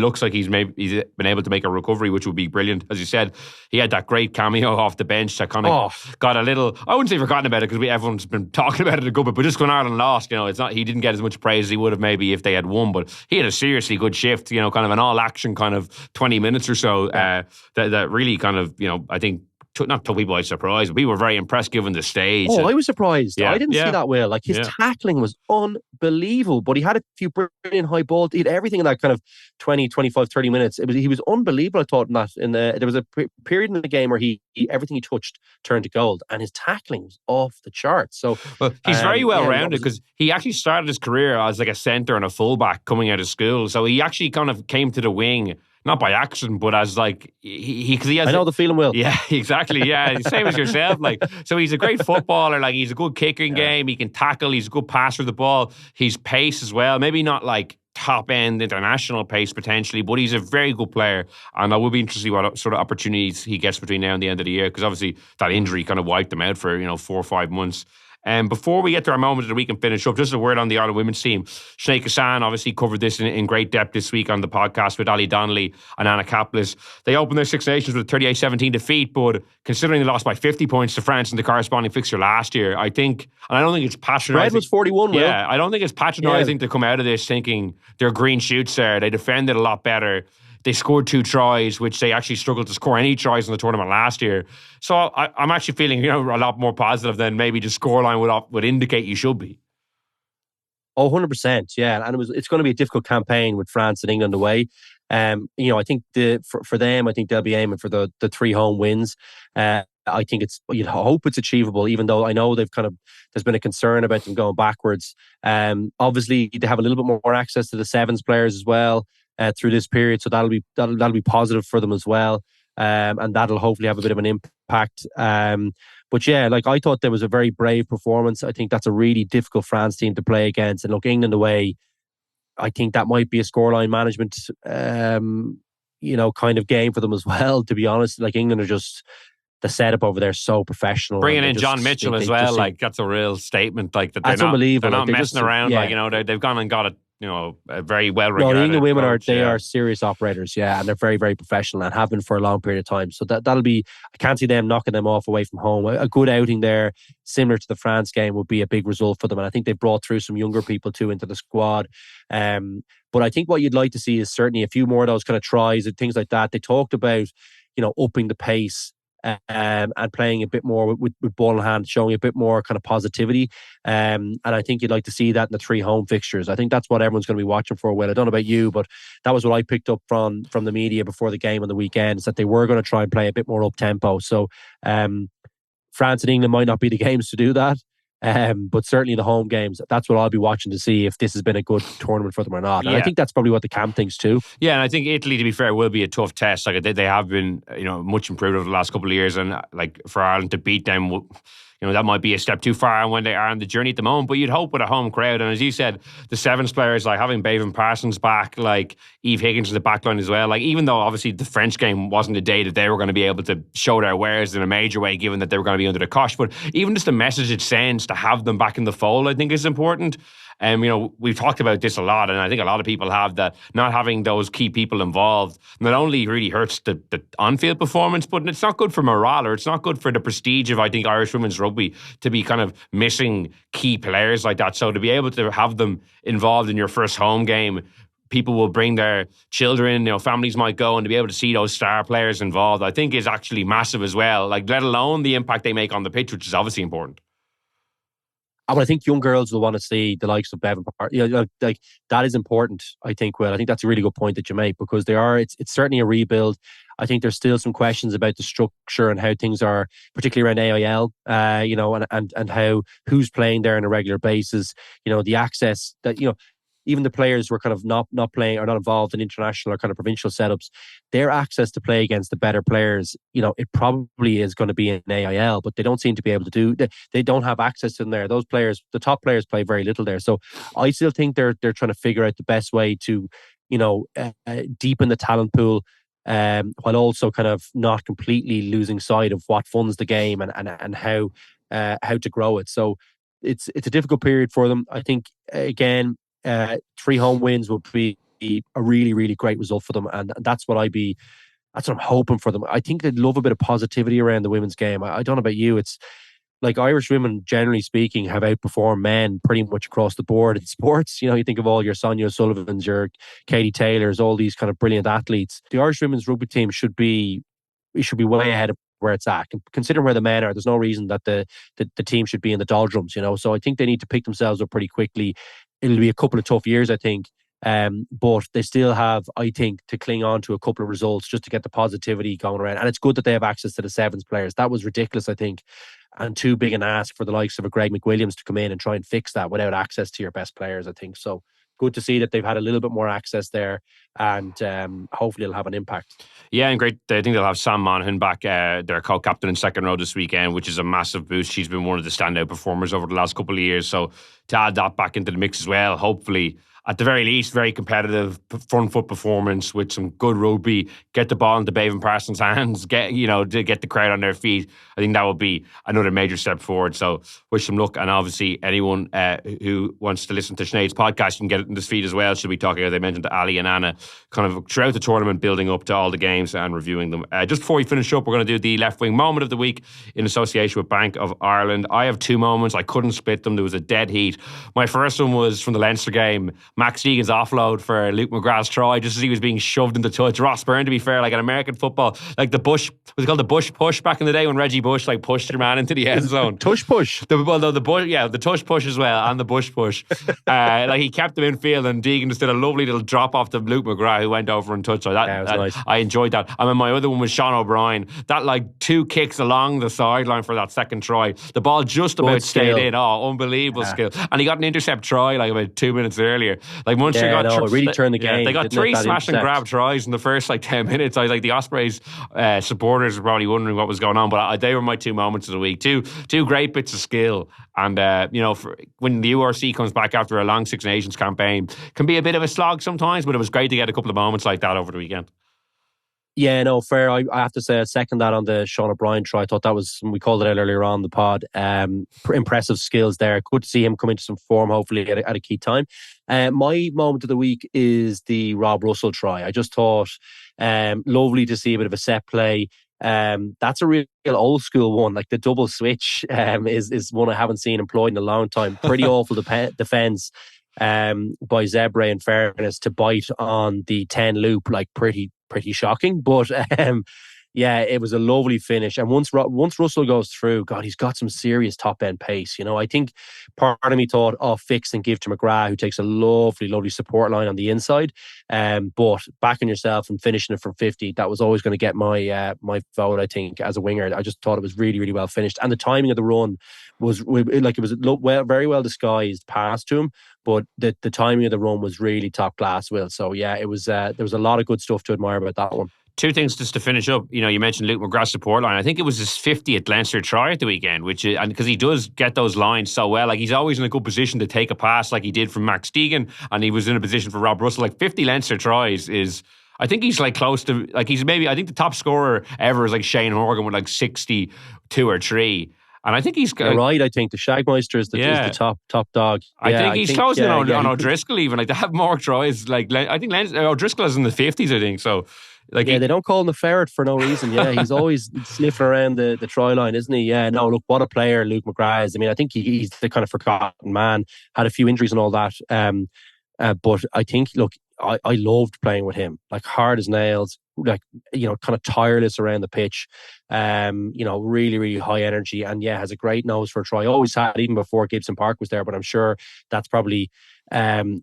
looks like he's been able to make a recovery, which would be brilliant. As you said, he had that great cameo off the bench that kind of got a little, I wouldn't say forgotten about it, because everyone's been talking about it a good bit, but just when Ireland lost, it's not, he didn't get as much praise as he would have maybe if they had won, but he had a seriously good shift, kind of an all action kind of 20 minutes or so, that really kind of, I think not took people by surprise, but people were very impressed given the stage. Oh, I was surprised. Yeah. I didn't see that, Will. Like, his tackling was unbelievable, but he had a few brilliant high balls. He had everything in that kind of 20, 25, 30 minutes. He was unbelievable, I thought, there was a period in the game where he everything he touched turned to gold, and his tackling was off the charts. So, well, he's very well rounded, because he actually started his career as like a centre and a fullback coming out of school. So he actually kind of came to the wing, not by accident, but as like he has. I know the feeling, Will. Yeah, exactly. Yeah, same as yourself. Like, so he's a great footballer. Like, he's a good kicking game. He can tackle. He's a good passer of the ball. He's pace as well. Maybe not like top end international pace potentially, but he's a very good player. And I will be interested to see what sort of opportunities he gets between now and the end of the year, because obviously that injury kind of wiped him out for 4 or 5 months. Before we get to our moment of the week and finish up, just a word on the Ireland women's team. Sinead Hassan obviously covered this in great depth this week on the podcast with Ali Donnelly and Anna Kaplis. They opened their Six Nations with a 38-17 defeat, but considering they lost by 50 points to France in the corresponding fixture last year, I don't think it's patronising. Red was 41, Will. Yeah, I don't think it's patronising to come out of this thinking they're green shoots there. They defended a lot better. They scored 2 tries, which they actually struggled to score any tries in the tournament last year. So I'm actually feeling a lot more positive than maybe the scoreline would indicate you should be. Oh, 100%, yeah. And it's going to be a difficult campaign with France and England away. I think for them, I think they'll be aiming for the 3 home wins. I think you'd hope it's achievable, even though I know there's been a concern about them going backwards. Obviously, they have a little bit more access to the sevens players as well through this period, so that'll be positive for them as well, and that'll hopefully have a bit of an impact. But yeah, like, I thought there was a very brave performance. I think that's a really difficult France team to play against, and look, England away, I think that might be a scoreline management, kind of game for them as well. To be honest, like, England are just, the setup over there is so professional. Bringing in John Mitchell as well, like, that's a real statement. Like, that that's unbelievable. They're not messing around. Yeah. Like, they've gone and got it. A very well regarded. No, the England women are serious operators, yeah, and they're very, very professional and have been for a long period of time. So that'll be, I can't see them knocking them off away from home. A good outing there, similar to the France game, would be a big result for them. And I think they've brought through some younger people too into the squad. But I think what you'd like to see is certainly a few more of those kind of tries and things like that. They talked about, upping the pace. And playing a bit more with ball in hand, showing a bit more kind of positivity. And I think you'd like to see that in the 3 home fixtures. I think that's what everyone's going to be watching for. Well, I don't know about you, but that was what I picked up from the media before the game on the weekend, is that they were going to try and play a bit more up tempo. So France and England might not be the games to do that. But certainly the home games, that's what I'll be watching to see if this has been a good tournament for them or not. And I think that's probably what the camp thinks too. Yeah, and I think Italy, to be fair, will be a tough test. Like, they have been, much improved over the last couple of years, and like, for Ireland to beat them, that might be a step too far when they are on the journey at the moment. But you'd hope with a home crowd, and as you said, the sevens players, like having Bevan Parsons back, like Eve Higgins in the backline as well. Like, even though obviously the French game wasn't the day that they were going to be able to show their wares in a major way, given that they were going to be under the cosh, but even just the message it sends to have them back in the fold, I think is important. We've talked about this a lot, and I think a lot of people have, that not having those key people involved not only really hurts the on-field performance, but it's not good for morale, or it's not good for the prestige of, I think, Irish women's rugby, to be kind of missing key players like that. So to be able to have them involved in your first home game, people will bring their children, families might go, and to be able to see those star players involved, I think is actually massive as well. Like, let alone the impact they make on the pitch, which is obviously important. I think young girls will want to see the likes of Bevan Park. Like, that is important, I think, Will. I think that's a really good point that you make, because it's certainly a rebuild. I think there's still some questions about the structure and how things are, particularly around AIL, and how, who's playing there on a regular basis. The access that, even the players who are kind of not playing or not involved in international or kind of provincial setups, their access to play against the better players, it probably is going to be in AIL, but they don't seem to be able to do. They don't have access to them there. Those players, the top players, play very little there. So I still think they're trying to figure out the best way to, deepen the talent pool, while also kind of not completely losing sight of what funds the game and how to grow it. So it's a difficult period for them. I think, again, 3 home wins would be a really, really great result for them, and that's what I'm hoping for them. I think they'd love a bit of positivity around the women's game. I don't know about you. It's like, Irish women, generally speaking, have outperformed men pretty much across the board in sports. You think of all your Sonia O'Sullivans, your Katie Taylors, all these kind of brilliant athletes. The Irish women's rugby team should be way ahead of where it's at. Considering where the men are, there's no reason that the team should be in the doldrums, you know. So I think they need to pick themselves up pretty quickly. It'll be a couple of tough years, I think. But they still have, I think, to cling on to a couple of results just to get the positivity going around. And it's good that they have access to the sevens players. That was ridiculous, I think, and too big an ask for the likes of a Greg McWilliams to come in and try and fix that without access to your best players, I think. So good to see that they've had a little bit more access there, and hopefully it'll have an impact. Yeah, and great. I think they'll have Sam Monaghan back, their co-captain in second row this weekend, which is a massive boost. She's been one of the standout performers over the last couple of years. So to add that back into the mix as well, hopefully, at the very least, very competitive front foot performance with some good rugby. Get the ball into Bevan Parsons' hands. To get the crowd on their feet. I think that would be another major step forward. So wish them luck. And obviously, anyone who wants to listen to Sinead's podcast, you can get it in this feed as well. She'll be talking, as I mentioned, to Ali and Anna, kind of throughout the tournament, building up to all the games and reviewing them. Just before we finish up, we're going to do the left wing moment of the week in association with Bank of Ireland. I have two moments. I couldn't split them. There was a dead heat. My first one was from the Leinster game. Max Deegan's offload for Luke McGrath's try, just as he was being shoved into touch. Ross Byrne, to be fair, like an American football, like the Bush, was it called the Bush push back in the day when Reggie Bush like pushed your man into the end zone? Tush push. The tush push as well, and the Bush push. Like he kept them in field, and Deegan just did a lovely little drop off to Luke McGrath, who went over and touched. So nice. I enjoyed that. And then my other one was Sean O'Brien. That like two kicks along the sideline for that second try. The ball just about stayed in. Oh, unbelievable skill. And he got an intercept try like about 2 minutes earlier. Like Munster it really turned the game. They got three smash and grab tries in the first like 10 minutes. I was like, the Ospreys supporters were probably wondering what was going on, but they were my two moments of the week. Two great bits of skill. And when the URC comes back after a long Six Nations campaign, can be a bit of a slog sometimes, but it was great to get a couple of moments like that over the weekend. Yeah, no, fair. I have to say, I second that on the Sean O'Brien try. I thought that was, we called it out earlier on the pod, impressive skills there. Good to see him come into some form, hopefully, at a key time. My moment of the week is the Rob Russell try. I just thought lovely to see a bit of a set play. That's a real old school one. Like the double switch is one I haven't seen employed in a long time. Pretty awful defence by Zebre, in fairness, to bite on the 10 loop, like pretty shocking. But yeah, it was a lovely finish. And once Russell goes through, God, he's got some serious top end pace. You know, I think part of me thought, fix and give to McGrath, who takes a lovely support line on the inside. But backing yourself and finishing it from 50, that was always going to get my vote, I think, as a winger. I just thought it was really well finished. And the timing of the run was like, it was very well disguised pass to him, but the timing of the run was really top class, Will. So yeah, it was there was a lot of good stuff to admire about that one. Two things just to finish up. You know, you mentioned Luke McGrath's support line. I think it was his 50th Leinster try at the weekend, and because he does get those lines so well, like he's always in a good position to take a pass, like he did from Max Deegan, and he was in a position for Rob Russell. Like 50 Leinster tries is, I think he's like close to, like he's maybe, I think the top scorer ever is like Shane Horgan with like 62 or 3. And I think he's You're right. I think the Shagmeister is the top dog. I think he's closing on O'Driscoll even. Like they have more tries. Like I think O'Driscoll is in the 50s. I think so. Like they don't call him the ferret for no reason. Yeah, he's always sniffing around the try line, isn't he? Yeah, no, look, what a player Luke McGrath is. I mean, I think he's the kind of forgotten man. Had a few injuries and all that. But I think, look, I loved playing with him. Like hard as nails. Like, you know, kind of tireless around the pitch. You know, really high energy, and yeah, has a great nose for a try. Always had, even before Gibson Park was there. But I'm sure that's probably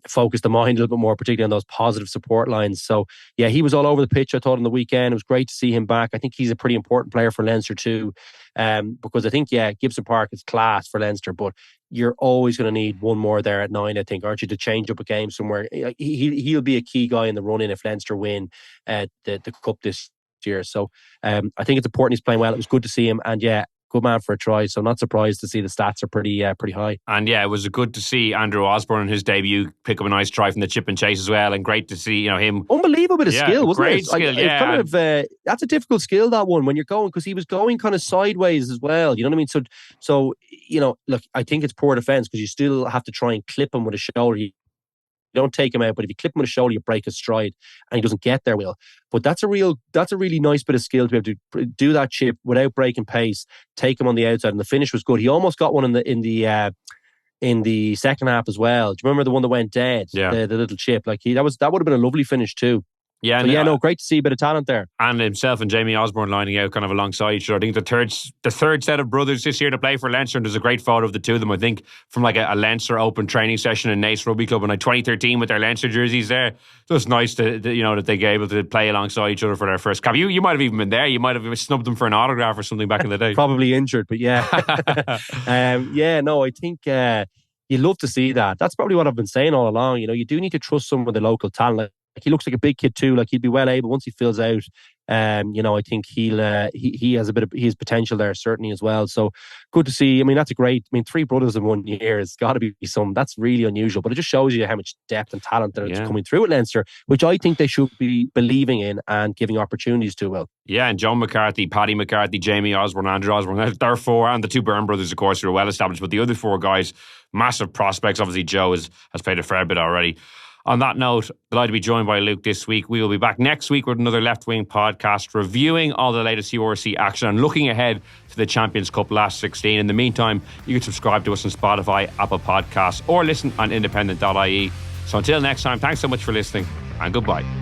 focused the mind a little bit more, particularly on those positive support lines. So yeah, he was all over the pitch, I thought, on the weekend. It was great to see him back. I think he's a pretty important player for Leinster too, because I think, yeah, Gibson Park is class for Leinster, but you're always going to need one more there at 9, I think, aren't you, to change up a game somewhere. He'll be a key guy in the run-in if Leinster win the Cup this year. So I think it's important he's playing well. It was good to see him, and yeah, good man for a try. So not surprised to see the stats are pretty high. And yeah, it was good to see Andrew Osborne in his debut pick up a nice try from the chip and chase as well, and great to see, you know, him. Unbelievable bit of skill, wasn't it? Great skill, yeah. Kind of, that's a difficult skill, that one, when you're going, because he was going kind of sideways as well. You know what I mean? So you know, look, I think it's poor defence because you still have to try and clip him with a shoulder. You don't take him out, but if you clip him with a shoulder, you break his stride, and he doesn't get there, Will. But that's a really nice bit of skill to be able to do that chip without breaking pace, take him on the outside, and the finish was good. He almost got one in the second half as well. Do you remember the one that went dead? Yeah, the little chip. Like that would have been a lovely finish too. Yeah, so yeah, no, great to see a bit of talent there. And himself and Jamie Osborne lining out kind of alongside each other. I think the third set of brothers this year to play for Leinster, and there's a great photo of the two of them, I think, from like a Leinster open training session in Naas Rugby Club in like 2013 with their Leinster jerseys there. So it's nice to that they get able to play alongside each other for their first cap. You might have even been there. You might have snubbed them for an autograph or something back in the day. Probably injured, but yeah. I think you love to see that. That's probably what I've been saying all along. You do need to trust some of the local talent. Like he looks like a big kid too. Like he'd be well able once he fills out. I think he has he has potential there certainly as well. So good to see. I mean, that's a great. I mean, 3 brothers in 1 year has got to be some. That's really unusual. But it just shows you how much depth and talent that is coming through at Leinster, which I think they should be believing in and giving opportunities to. Well, yeah, and John McCarthy, Paddy McCarthy, Jamie Osborne, Andrew Osborne, they're 4, and the 2 Byrne brothers, of course, who are well established. But the other 4 guys, massive prospects. Obviously, Joe has played a fair bit already. On that note, delighted to be joined by Luke this week. We will be back next week with another Left Wing podcast, reviewing all the latest URC action and looking ahead to the Champions Cup last 16. In the meantime, you can subscribe to us on Spotify, Apple Podcasts, or listen on independent.ie. So until next time, thanks so much for listening, and goodbye.